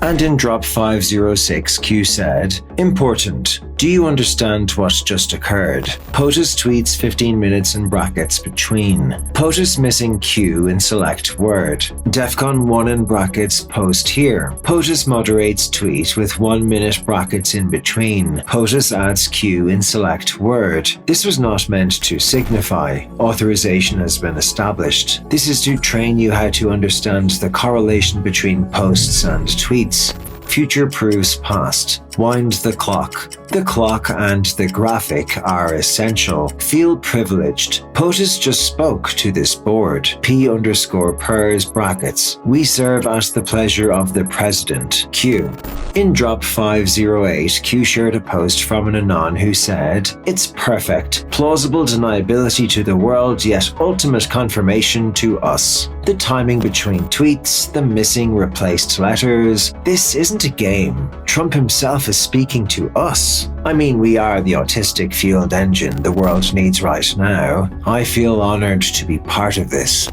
Speaker 4: And in drop 506, Q said, important. Do you understand what just occurred? POTUS tweets 15 minutes in brackets between. POTUS missing Q in select word. DEFCON 1 in brackets post here. POTUS moderates tweet with 1 minute brackets in between. POTUS adds Q in select word. This was not meant to signify. Authorization has been established. This is to train you how to understand the correlation between posts and tweets. Future proves past. Wind the clock. The clock and the graphic are essential. Feel privileged. POTUS just spoke to this board. P_pers brackets. We serve at the pleasure of the president. Q. In drop 508, Q shared a post from an Anon who said, it's perfect. Plausible deniability to the world, yet ultimate confirmation to us. The timing between tweets, the missing replaced letters. This isn't a game. Trump himself is speaking to us. I mean, we are the autistic fueled engine the world needs right now. I feel honored to be part of this.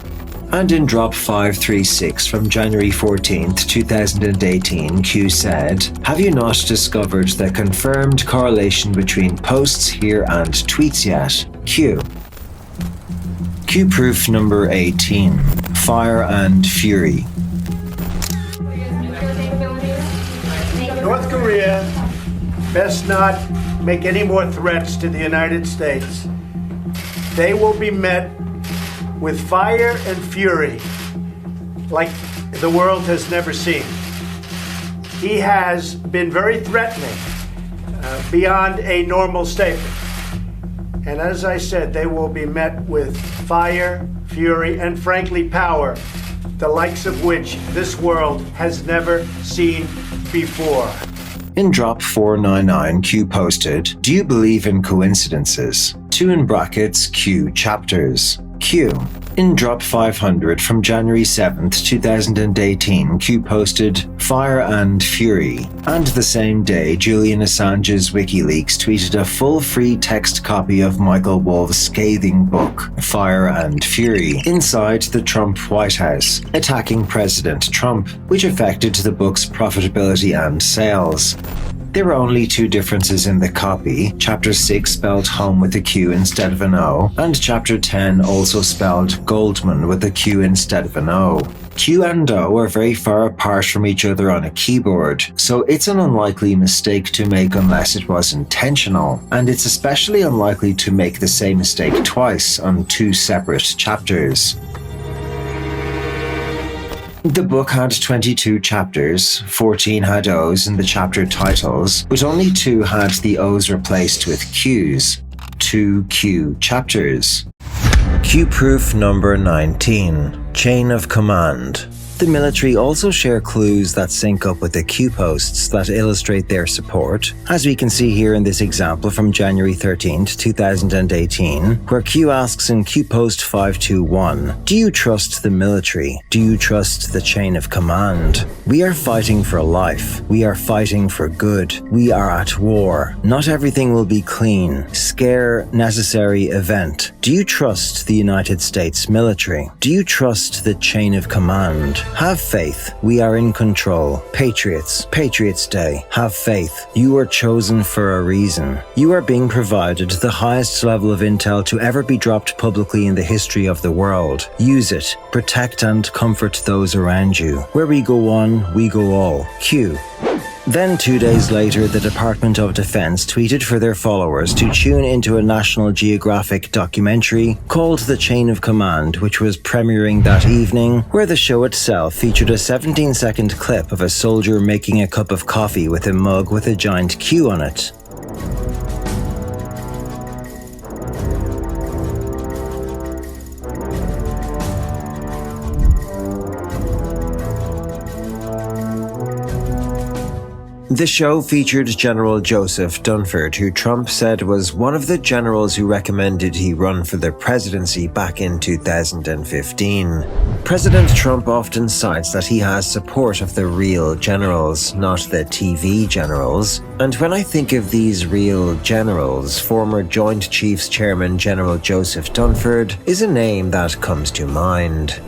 Speaker 4: And in drop 536 from January 14th, 2018, Q said, have you not discovered the confirmed correlation between posts here and tweets yet? Q. Q proof number 18. Fire and fury.
Speaker 10: North Korea best not make any more threats to the United States. They will be met with fire and fury like the world has never seen. He has been very threatening beyond a normal statement. And as I said, they will be met with fire, fury, and frankly power, the likes of which this world has never seen before.
Speaker 4: In drop 499, Q posted, do you believe in coincidences? 2 in brackets, Q chapters. Q. In drop 500 from January 7th, 2018, Q posted Fire and Fury. And the same day, Julian Assange's WikiLeaks tweeted a full free text copy of Michael Wolff's scathing book, Fire and Fury, inside the Trump White House, attacking President Trump, which affected the book's profitability and sales. There were only 2 differences in the copy. Chapter 6 spelled home with a Q instead of an O, and Chapter 10 also spelled Goldman with a Q instead of an O. Q and O are very far apart from each other on a keyboard, so it's an unlikely mistake to make unless it was intentional, and it's especially unlikely to make the same mistake twice on 2 separate chapters. The book had 22 chapters, 14 had O's in the chapter titles, but only 2 had the O's replaced with Q's. 2 Q chapters. Q proof number 19. Chain of command. The military also share clues that sync up with the Q posts that illustrate their support, as we can see here in this example from January 13th, 2018, where Q asks in Q post 521, do you trust the military? Do you trust the chain of command? We are fighting for life. We are fighting for good. We are at war. Not everything will be clean. Scare, necessary event. Do you trust the United States military? Do you trust the chain of command? Have faith. We are in control. Patriots. Patriots Day. Have faith. You are chosen for a reason. You are being provided the highest level of intel to ever be dropped publicly in the history of the world. Use it. Protect and comfort those around you. Where we go one, we go all. Q. Then 2 days later, the Department of Defense tweeted for their followers to tune into a National Geographic documentary called The Chain of Command, which was premiering that evening, where the show itself featured a 17-second clip of a soldier making a cup of coffee with a mug with a giant Q on it. The show featured General Joseph Dunford, who Trump said was one of the generals who recommended he run for the presidency back in 2015. President Trump often cites that he has support of the real generals, not the TV generals. And when I think of these real generals, former Joint Chiefs Chairman General Joseph Dunford is a name that comes to mind.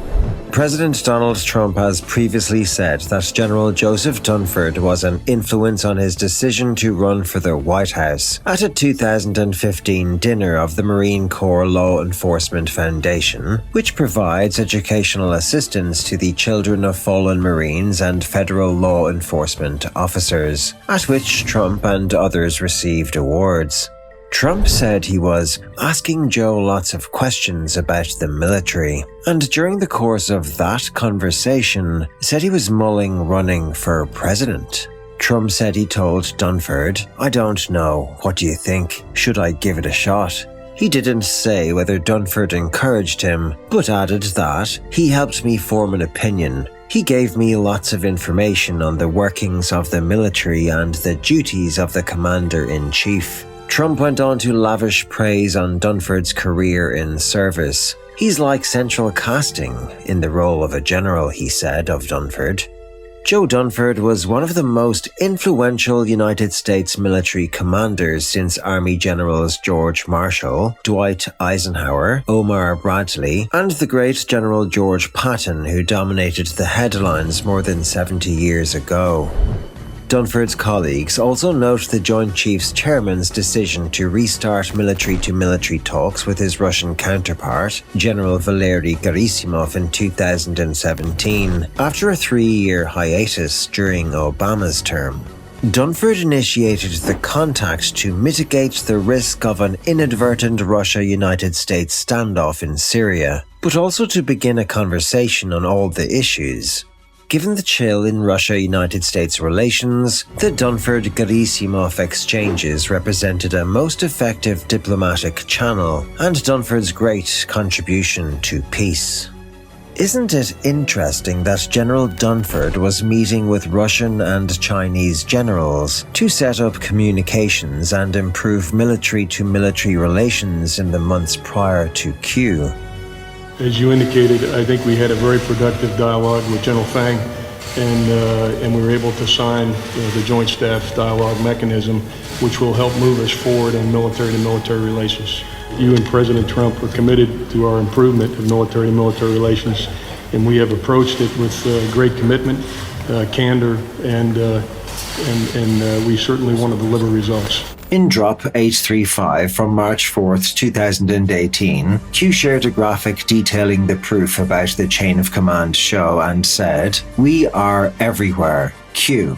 Speaker 4: President Donald Trump has previously said that General Joseph Dunford was an influence on his decision to run for the White House at a 2015 dinner of the Marine Corps Law Enforcement Foundation, which provides educational assistance to the children of fallen Marines and federal law enforcement officers, at which Trump and others received awards. Trump said he was asking Joe lots of questions about the military, and during the course of that conversation, said he was mulling running for president. Trump said he told Dunford, "I don't know, what do you think? Should I give it a shot?" He didn't say whether Dunford encouraged him, but added that he helped me form an opinion. He gave me lots of information on the workings of the military and the duties of the commander-in-chief. Trump went on to lavish praise on Dunford's career in service. He's like central casting in the role of a general, he said of Dunford. Joe Dunford was one of the most influential United States military commanders since Army Generals George Marshall, Dwight Eisenhower, Omar Bradley, and the great General George Patton, who dominated the headlines more than 70 years ago. Dunford's colleagues also note the Joint Chiefs Chairman's decision to restart military-to-military talks with his Russian counterpart, General Valery Gerasimov, in 2017, after a 3-year hiatus during Obama's term. Dunford initiated the contact to mitigate the risk of an inadvertent Russia-United States standoff in Syria, but also to begin a conversation on all the issues. Given the chill in Russia-United States relations, the Dunford-Gerasimov exchanges represented a most effective diplomatic channel and Dunford's great contribution to peace. Isn't it interesting that General Dunford was meeting with Russian and Chinese generals to set up communications and improve military-to-military relations in the months prior to Q?
Speaker 2: As you indicated, I think we had a very productive dialogue with General Fang, and we were able to sign the Joint Staff Dialogue Mechanism, which will help move us forward in military-to-military relations. You and President Trump are committed to our improvement of military-to-military relations, and we have approached it with great commitment, candor, and we certainly want to deliver results.
Speaker 4: In Drop 835 from March 4th, 2018, Q shared a graphic detailing the proof about the Chain of Command show and said, "We are everywhere. Q."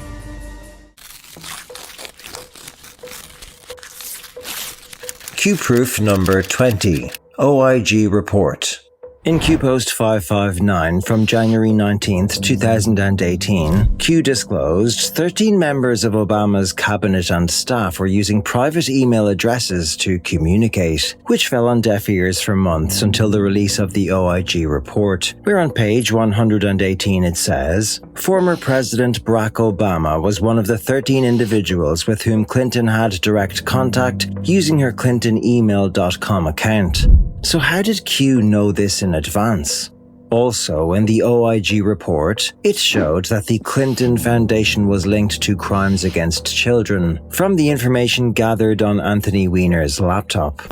Speaker 4: Q proof number 20. OIG report. In Q Post 559 from January 19th, 2018, Q disclosed 13 members of Obama's cabinet and staff were using private email addresses to communicate, which fell on deaf ears for months until the release of the OIG report, where on page 118 it says, former President Barack Obama was one of the 13 individuals with whom Clinton had direct contact using her ClintonEmail.com account. So how did Q know this in advance? Also, in the OIG report, it showed that the Clinton Foundation was linked to crimes against children, from the information gathered on Anthony Weiner's laptop.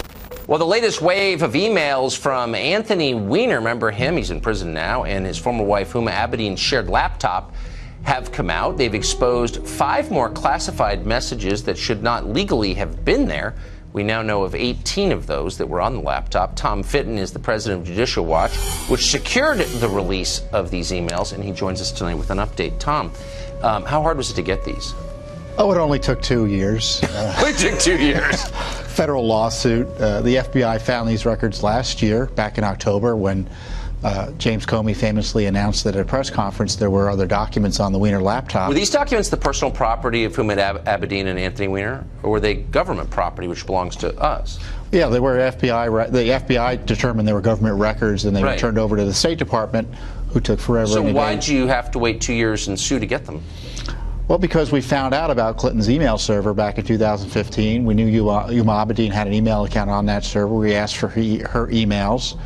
Speaker 3: Well, the latest wave of emails from Anthony Weiner, remember him, he's in prison now, and his former wife Huma Abedin's shared laptop have come out. They've exposed 5 more classified messages that should not legally have been there. We now know of 18 of those that were on the laptop. Tom Fitton is the president of Judicial Watch, which secured the release of these emails, and he joins us tonight with an update. Tom, how hard was it to get these?
Speaker 22: Oh, it only took 2 years.
Speaker 3: It took 2 years.
Speaker 22: Federal lawsuit. The FBI found these records last year, back in October, when James Comey famously announced that at a press conference there were other documents on the Weiner laptop.
Speaker 3: Were these documents the personal property of Huma Abedin and Anthony Weiner, or were they government property which belongs to us?
Speaker 22: Yeah, they were FBI. The FBI determined they were government records, and they were turned over to the State Department, who took forever.
Speaker 3: So why did you have to wait 2 years and sue to get them?
Speaker 22: Well, because we found out about Clinton's email server back in 2015. We knew Huma Abedin had an email account on that server. We asked for her emails,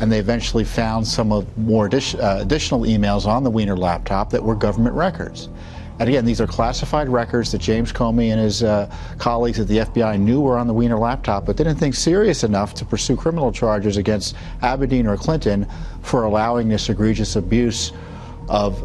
Speaker 22: and they eventually found some of more additional emails on the Weiner laptop that were government records. And again, these are classified records that James Comey and his colleagues at the FBI knew were on the Weiner laptop, but didn't think serious enough to pursue criminal charges against Abedin or Clinton for allowing this egregious abuse of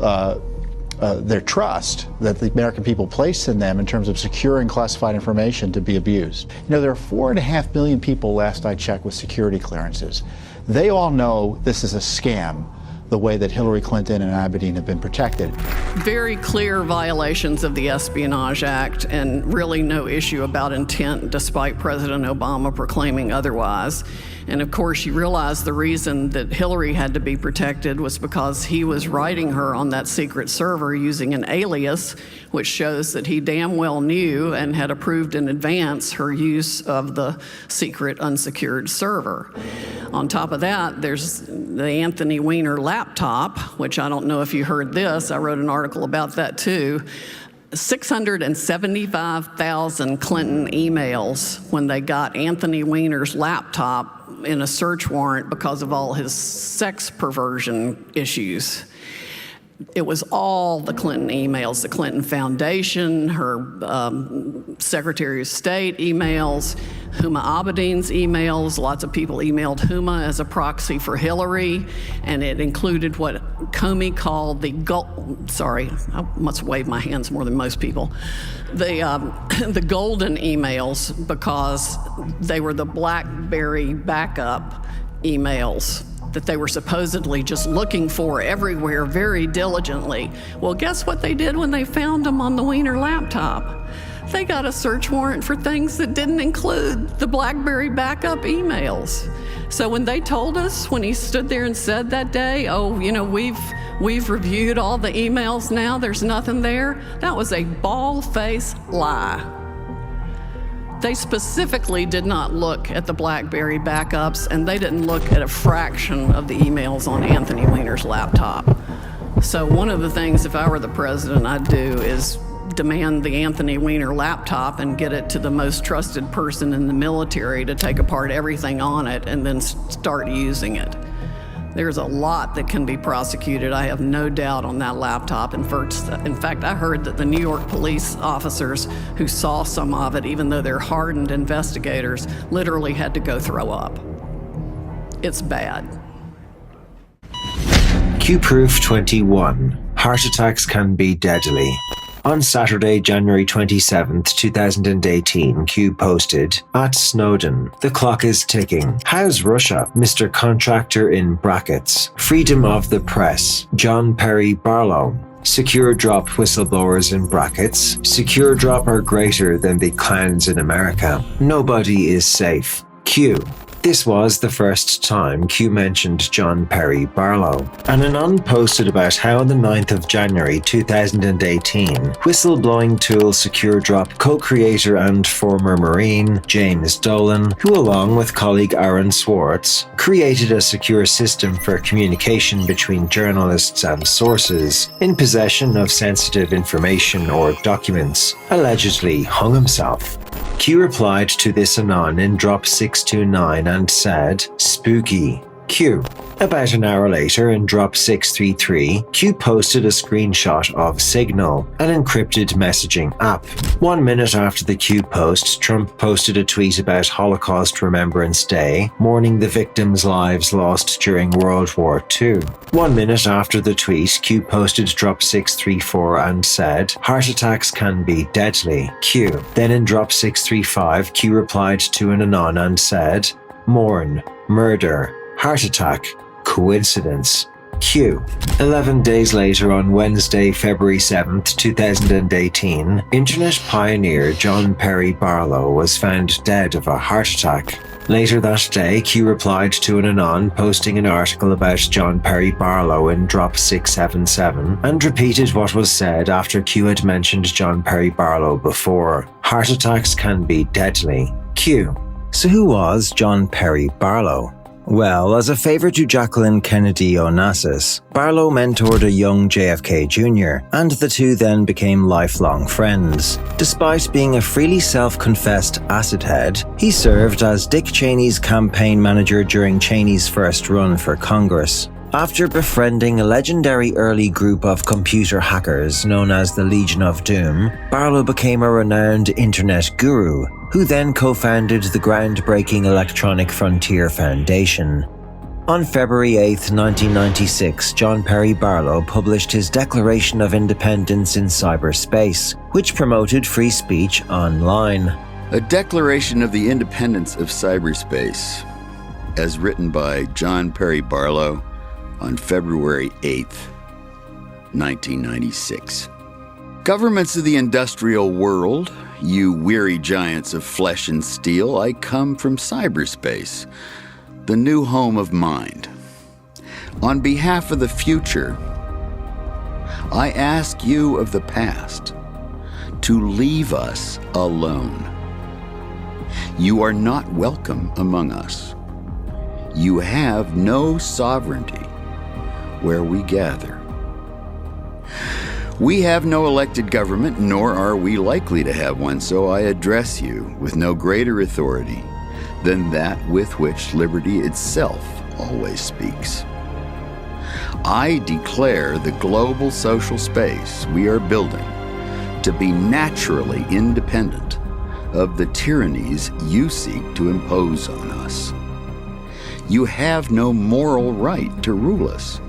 Speaker 22: their trust that the American people placed in them in terms of securing classified information to be abused. You know, there are 4.5 million people, last I checked, with security clearances. They all know this is a scam, the way that Hillary Clinton and Abedin have been protected.
Speaker 23: Very clear violations of the Espionage Act, and really no issue about intent, despite President Obama proclaiming otherwise. And of course, you realize the reason that Hillary had to be protected was because he was writing her on that secret server using an alias, which shows that he damn well knew and had approved in advance her use of the secret unsecured server. On top of that, there's the Anthony Weiner laptop, which I don't know if you heard this. I wrote an article about that too. 675,000 Clinton emails when they got Anthony Weiner's laptop in a search warrant because of all his sex perversion issues. It was all the Clinton emails, the Clinton Foundation, her Secretary of State emails, Huma Abedin's emails. Lots of people emailed Huma as a proxy for Hillary, and it included what Comey called the sorry, I must wave my hands more than most people. The golden emails, because they were the BlackBerry backup emails that they were supposedly just looking for everywhere very diligently. Well, guess what they did when they found them on the Weiner laptop? They got a search warrant for things that didn't include the BlackBerry backup emails. So when they told us, when he stood there and said that day, oh, you know, we've reviewed all the emails now, there's nothing there, that was a bald-faced lie. They specifically did not look at the BlackBerry backups, and they didn't look at a fraction of the emails on Anthony Weiner's laptop. So one of the things, if I were the president, I'd do is demand the Anthony Weiner laptop and get it to the most trusted person in the military to take apart everything on it and then start using it. There's a lot that can be prosecuted, I have no doubt, on that laptop. In fact, I heard that the New York police officers who saw some of it, even though they're hardened investigators, literally had to go throw up. It's bad.
Speaker 4: Q-Proof 21. Heart attacks can be deadly. On Saturday, January 27th, 2018, Q posted, "At Snowden, the clock is ticking. How's Russia? Mr. Contractor in brackets. Freedom of the press. John Perry Barlow. Secure drop whistleblowers in brackets. Secure drop are greater than the clowns in America. Nobody is safe. Q." This was the first time Q mentioned John Perry Barlow. An Anon posted about how on the 9th of January 2018, whistleblowing tool SecureDrop co-creator and former Marine James Dolan, who along with colleague Aaron Swartz, created a secure system for communication between journalists and sources in possession of sensitive information or documents, allegedly hung himself. Q replied to this Anon in drop 629 and said, "Spooky. Q." About an hour later, in drop 633, Q posted a screenshot of Signal, an encrypted messaging app. 1 minute after the Q post, Trump posted a tweet about Holocaust Remembrance Day, mourning the victims' lives lost during World War II. 1 minute after the tweet, Q posted drop 634 and said, "Heart attacks can be deadly. Q." Then in drop 635, Q replied to an Anon and said, "Mourn. Murder. Heart attack. Coincidence. Q." 11 days later, on Wednesday, February 7th, 2018, internet pioneer John Perry Barlow was found dead of a heart attack. Later that day, Q replied to an Anon posting an article about John Perry Barlow in drop 677 and repeated what was said after Q had mentioned John Perry Barlow before. Heart attacks can be deadly. Q. So who was John Perry Barlow? Well, as a favor to Jacqueline Kennedy Onassis, Barlow mentored a young JFK Jr., and the two then became lifelong friends. Despite being a freely self-confessed acid head, he served as Dick Cheney's campaign manager during Cheney's first run for Congress. After befriending a legendary early group of computer hackers known as the Legion of Doom, Barlow became a renowned internet guru, who then co-founded the groundbreaking Electronic Frontier Foundation. On February 8, 1996, John Perry Barlow published his Declaration of Independence in Cyberspace, which promoted free speech online.
Speaker 5: A Declaration of the Independence of Cyberspace, as written by John Perry Barlow on February 8, 1996. Governments of the industrial world, you weary giants of flesh and steel, I come from cyberspace, the new home of mind. On behalf of the future, I ask you of the past to leave us alone. You are not welcome among us. You have no sovereignty where we gather. We have no elected government, nor are we likely to have one, so I address you with no greater authority than that with which liberty itself always speaks. I declare the global social space we are building to be naturally independent of the tyrannies you seek to impose on us. You have no moral right to rule us,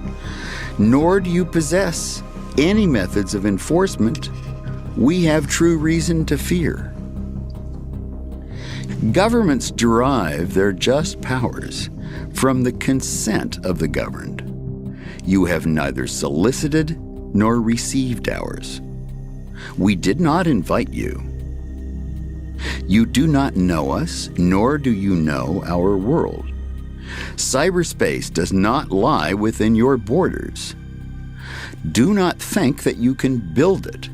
Speaker 5: nor do you possess any methods of enforcement we have true reason to fear. Governments derive their just powers from the consent of the governed. You have neither solicited nor received ours. We did not invite you. You do not know us, nor do you know our world. Cyberspace does not lie within your borders. Do not think that you can build it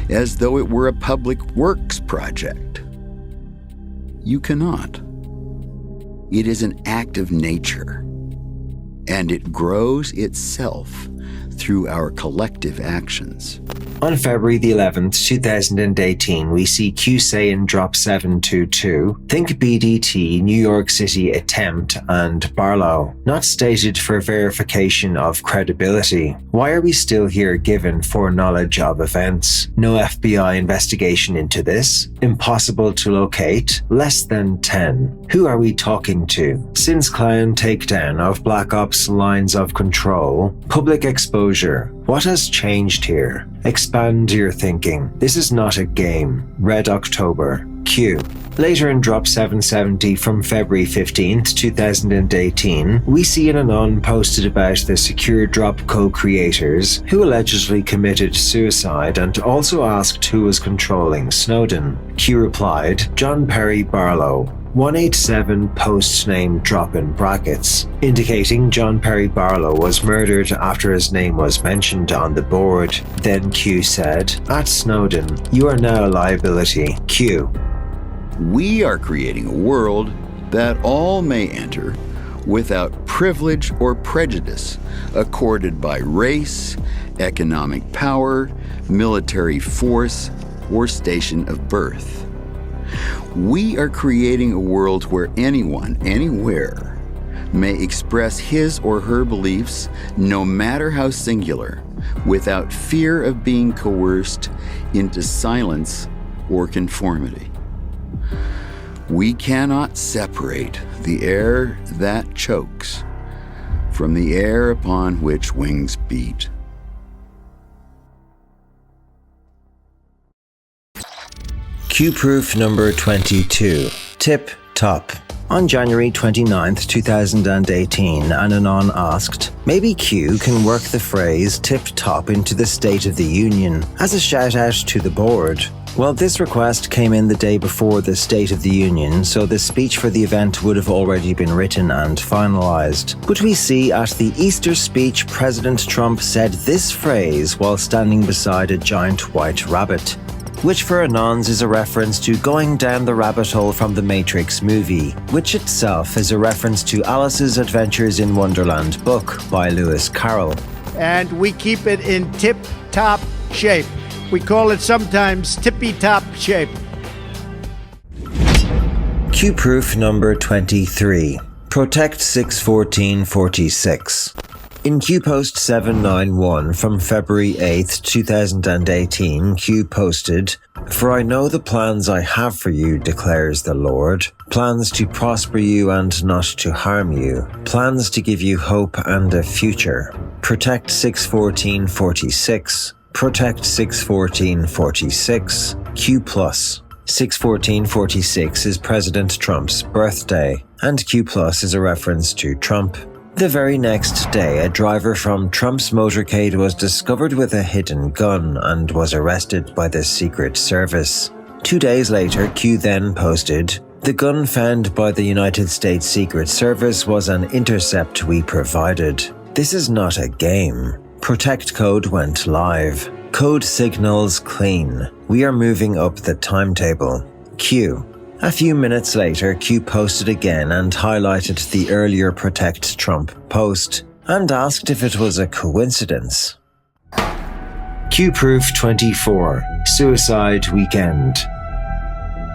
Speaker 5: as though it were a public works project. You cannot. It is an act of nature, and it grows itself through our collective actions.
Speaker 4: On February the 11th, 2018, we see Q say in drop 722, think BDT, New York City attempt, and Barlow, not stated for verification of credibility. Why are we still here given foreknowledge of events? No FBI investigation into this? Impossible to locate? Less than 10. Who are we talking to? Since Clown takedown of Black Ops lines of control, public exposure. What has changed here? Expand your thinking. This is not a game. Red October. Q. Later in Drop 770 from February 15th, 2018, we see an anon posted about the Secure Drop co-creators who allegedly committed suicide and also asked who was controlling Snowden. Q replied, John Perry Barlow. 187 post name drop in brackets, indicating John Perry Barlow was murdered after his name was mentioned on the board. Then Q said, at Snowden, you are now a liability. Q.
Speaker 5: We are creating a world that all may enter without privilege or prejudice accorded by race, economic power, military force, or station of birth. We are creating a world where anyone, anywhere, may express his or her beliefs, no matter how singular, without fear of being coerced into silence or conformity. We cannot separate the air that chokes from the air upon which wings beat.
Speaker 4: Q-proof number 22. Tip top. On January 29, 2018, an anon asked, maybe Q can work the phrase tip top into the State of the Union as a shout out to the board. Well, this request came in the day before the State of the Union, so the speech for the event would have already been written and finalized. But we see at the Easter speech, President Trump said this phrase while standing beside a giant white rabbit, which for anons is a reference to going down the rabbit hole from the Matrix movie, which itself is a reference to Alice's Adventures in Wonderland book by Lewis Carroll.
Speaker 10: And we keep it in tip-top shape. We call it sometimes tippy-top shape.
Speaker 4: Q-proof number 23. Protect 61446. In Q Post 791 from February 8th, 2018, Q posted, For I know the plans I have for you, declares the Lord, plans to prosper you and not to harm you, plans to give you hope and a future. Protect 61446. Protect 61446. Q+. 61446 is President Trump's birthday, and Q+ is a reference to Trump. The very next day, a driver from Trump's motorcade was discovered with a hidden gun and was arrested by the Secret Service. 2 days later, Q then posted, The gun found by the United States Secret Service was an intercept we provided. This is not a game. Protect code went live. Code signals clean. We are moving up the timetable. Q. A few minutes later, Q posted again and highlighted the earlier Protect Trump post and asked if it was a coincidence. Q-proof 24. Suicide Weekend.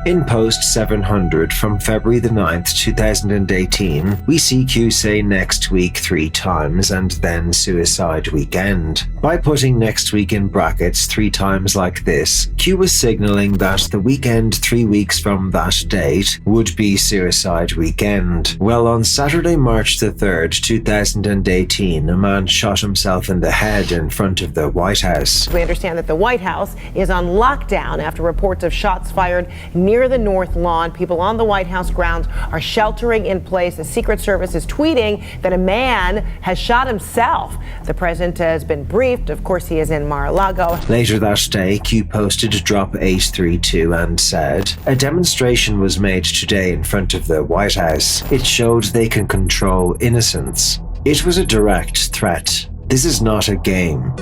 Speaker 4: In post 700 from February the 9th, 2018, we see Q say next week 3 times and then suicide weekend. By putting next week in brackets 3 times like this, Q was signaling that the weekend 3 weeks from that date would be suicide weekend. Well, on Saturday, March the 3rd, 2018, a man shot himself in the head in front of the White House.
Speaker 7: We understand that the White House is on lockdown after reports of shots fired near the North Lawn. People on the White House grounds are sheltering in place. The Secret Service is tweeting that a man has shot himself. The president has been briefed. Of course, he is in Mar-a-Lago.
Speaker 4: Later that day, Q posted Drop 832 and said, A demonstration was made today in front of the White House. It showed they can control innocents. It was a direct threat. This is not a game.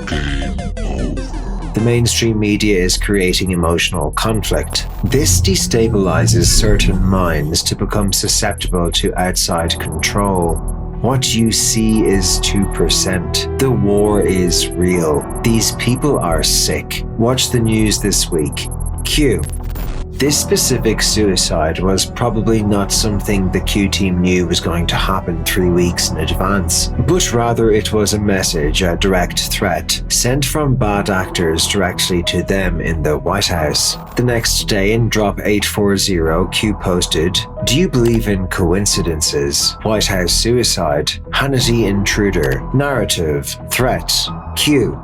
Speaker 4: The mainstream media is creating emotional conflict. This destabilizes certain minds to become susceptible to outside control. What you see is 2%. The war is real. These people are sick. Watch the news this week. Q. This specific suicide was probably not something the Q team knew was going to happen 3 weeks in advance, but rather it was a message, a direct threat, sent from bad actors directly to them in the White House. The next day in Drop 840, Q posted, Do you believe in coincidences? White House suicide, Hannity intruder, narrative, threat, Q.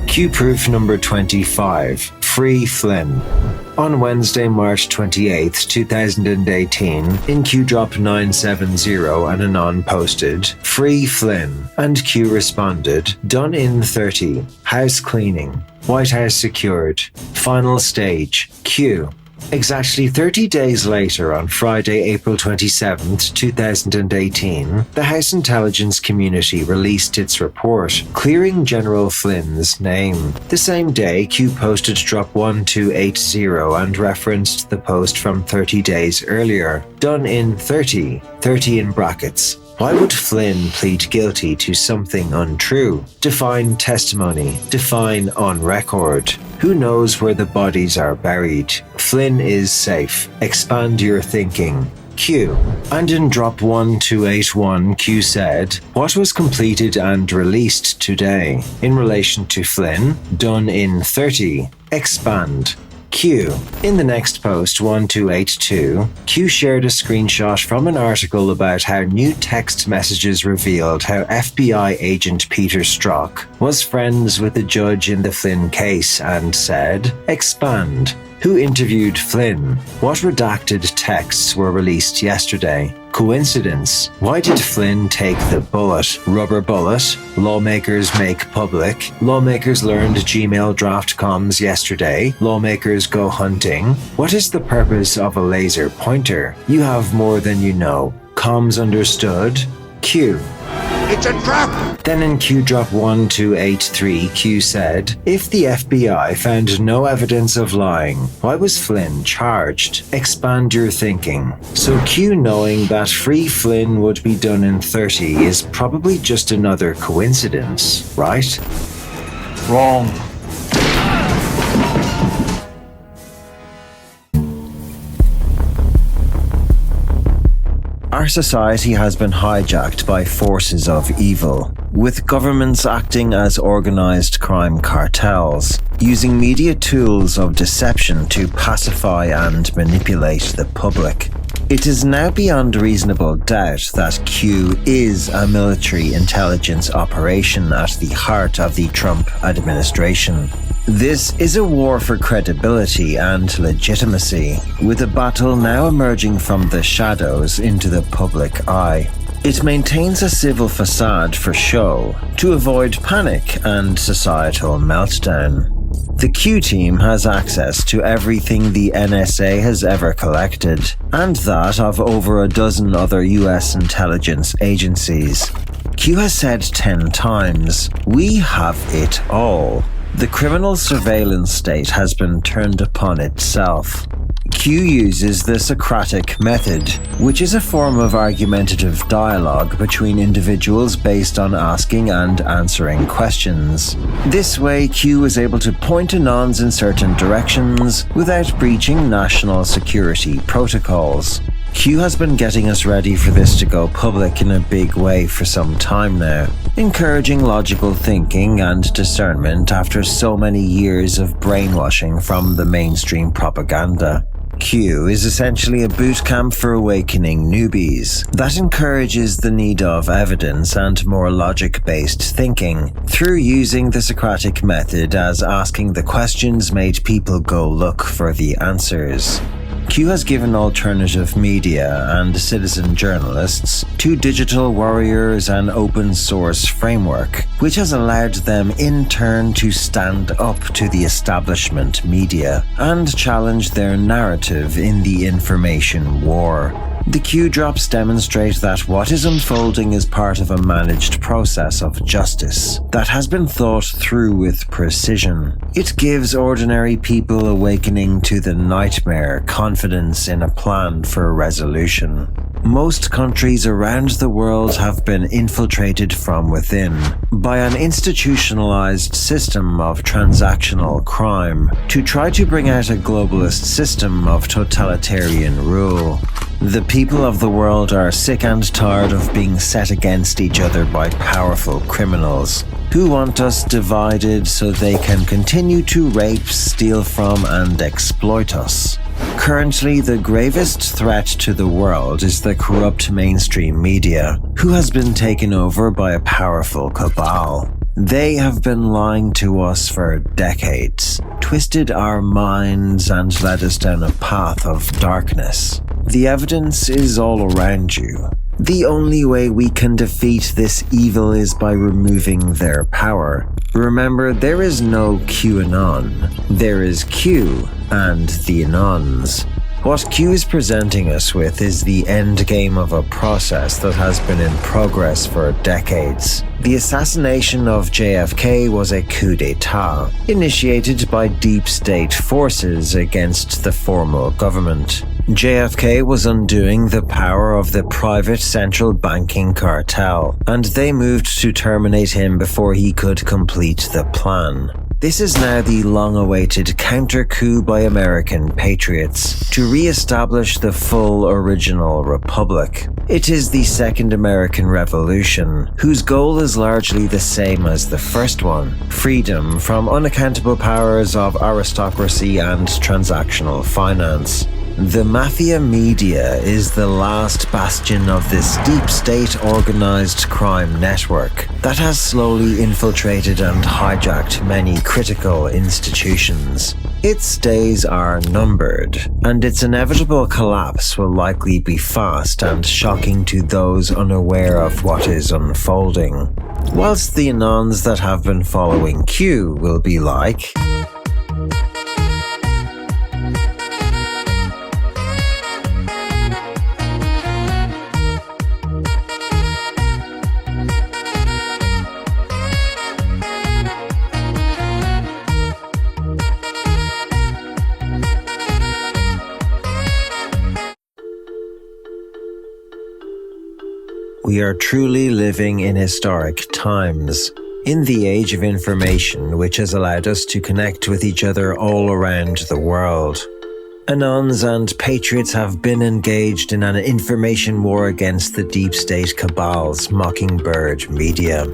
Speaker 4: Q-proof number 25. Free Flynn. On Wednesday, March 28, 2018, in Q drop 970, an Anon posted, "Free Flynn," and Q responded, "Done in 30. House cleaning. White House secured. Final stage. Q." Exactly 30 days later, on Friday, April 27, 2018, the House Intelligence Community released its report, clearing General Flynn's name. The same day, Q posted drop 1280 and referenced the post from 30 days earlier. Done in 30, 30 in brackets. Why would Flynn plead guilty to something untrue? Define testimony. Define on record. Who knows where the bodies are buried? Flynn is safe. Expand your thinking. Q. And in drop 1281, Q said, "What was completed and released today in relation to Flynn? Done in 30. Expand." Q. In the next post, 1282, Q shared a screenshot from an article about how new text messages revealed how FBI agent Peter Strzok was friends with the judge in the Flynn case and said, "Expand." Who interviewed Flynn? What redacted texts were released yesterday? Coincidence? Why did Flynn take the bullet? Rubber bullet? Lawmakers make public? Lawmakers learned Gmail draft comms yesterday? Lawmakers go hunting? What is the purpose of a laser pointer? You have more than you know. Comms understood? Q. It's a trap! Then in Q drop 1283, Q said, "If the FBI found no evidence of lying, why was Flynn charged? Expand your thinking." So Q knowing that Free Flynn would be done in 30 is probably just another coincidence, right? Wrong. Our society has been hijacked by forces of evil, with governments acting as organized crime cartels, using media tools of deception to pacify and manipulate the public. It is now beyond reasonable doubt that Q is a military intelligence operation at the heart of the Trump administration. This is a war for credibility and legitimacy, with a battle now emerging from the shadows into the public eye. It maintains a civil facade for show, to avoid panic and societal meltdown. The Q team has access to everything the NSA has ever collected, and that of over a dozen other US intelligence agencies. Q has said 10 times, "We have it all." The criminal surveillance state has been turned upon itself. Q uses the Socratic method, which is a form of argumentative dialogue between individuals based on asking and answering questions. This way, Q is able to point Anons in certain directions without breaching national security protocols. Q has been getting us ready for this to go public in a big way for some time now, encouraging logical thinking and discernment after so many years of brainwashing from the mainstream propaganda. Q is essentially a boot camp for awakening newbies that encourages the need of evidence and more logic-based thinking through using the Socratic method as asking the questions made people go look for the answers. Q has given alternative media and citizen journalists to digital warriors an open source framework, which has allowed them in turn to stand up to the establishment media and challenge their narrative in the information war. The Q drops demonstrate that what is unfolding is part of a managed process of justice that has been thought through with precision. It gives ordinary people awakening to the nightmare confidence in a plan for resolution. Most countries around the world have been infiltrated from within by an institutionalized system of transactional crime to try to bring out a globalist system of totalitarian rule. The people of the world are sick and tired of being set against each other by powerful criminals who want us divided so they can continue to rape, steal from, and exploit us. Currently, the gravest threat to the world is the corrupt mainstream media, who has been taken over by a powerful cabal. They have been lying to us for decades, twisted our minds and led us down a path of darkness. The evidence is all around you. The only way we can defeat this evil is by removing their power. Remember, there is no QAnon. There is Q and the Anons. What Q is presenting us with is the end game of a process that has been in progress for decades. The assassination of JFK was a coup d'etat, initiated by deep state forces against the formal government. JFK was undoing the power of the private central banking cartel, and they moved to terminate him before he could complete the plan. This is now the long-awaited counter-coup by American patriots to re-establish the full original republic. It is the Second American Revolution, whose goal is largely the same as the first one: freedom from unaccountable powers of aristocracy and transactional finance. The mafia media is the last bastion of this deep state organized crime network that has slowly infiltrated and hijacked many critical institutions. Its days are numbered, and its inevitable collapse will likely be fast and shocking to those unaware of what is unfolding. Whilst the Anons that have been following Q will be like, we are truly living in historic times, in the age of information which has allowed us to connect with each other all around the world. Anons and patriots have been engaged in an information war against the deep state cabal's mockingbird media.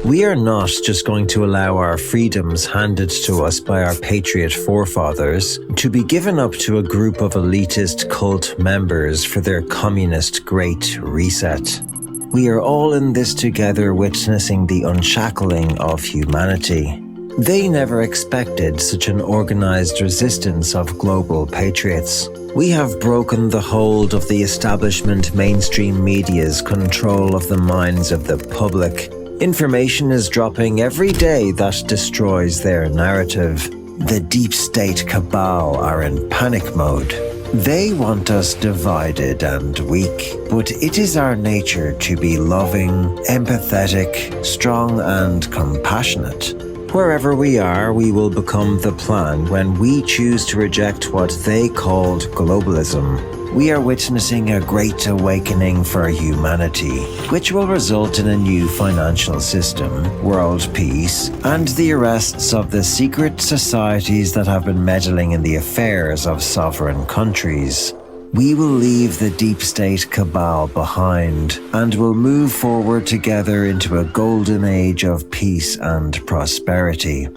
Speaker 4: We are not just going to allow our freedoms handed to us by our patriot forefathers to be given up to a group of elitist cult members for their communist Great Reset. We are all in this together, witnessing the unshackling of humanity. They never expected such an organized resistance of global patriots. We have broken the hold of the establishment mainstream media's control of the minds of the public. Information is dropping every day that destroys their narrative. The deep state cabal are in panic mode. They want us divided and weak, but it is our nature to be loving, empathetic, strong and compassionate. Wherever we are, we will become the plan when we choose to reject what they called globalism. We are witnessing a great awakening for humanity, which will result in a new financial system, world peace, and the arrests of the secret societies that have been meddling in the affairs of sovereign countries. We will leave the deep state cabal behind and will move forward together into a golden age of peace and prosperity.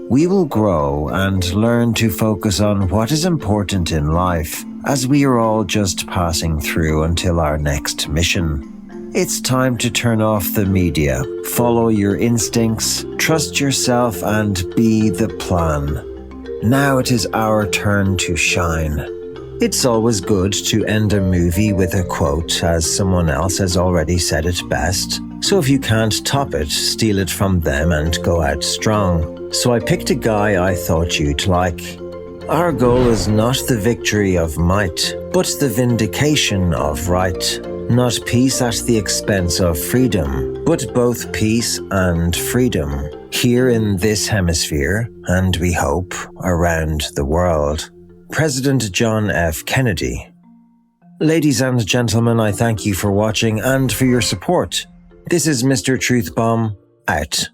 Speaker 4: We will grow and learn to focus on what is important in life, as we are all just passing through until our next mission. It's time to turn off the media, follow your instincts, trust yourself, and be the plan. Now it is our turn to shine. It's always good to end a movie with a quote, as someone else has already said it best. So if you can't top it, steal it from them and go out strong. So I picked a guy I thought you'd like. Our goal is not the victory of might, but the vindication of right. Not peace at the expense of freedom, but both peace and freedom. Here in this hemisphere, and we hope, around the world. President John F. Kennedy. Ladies and gentlemen, I thank you for watching and for your support. This is Mr. Truth Bomb, out.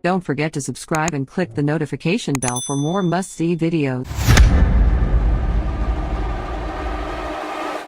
Speaker 8: Don't forget to subscribe and click the notification bell for more must-see videos.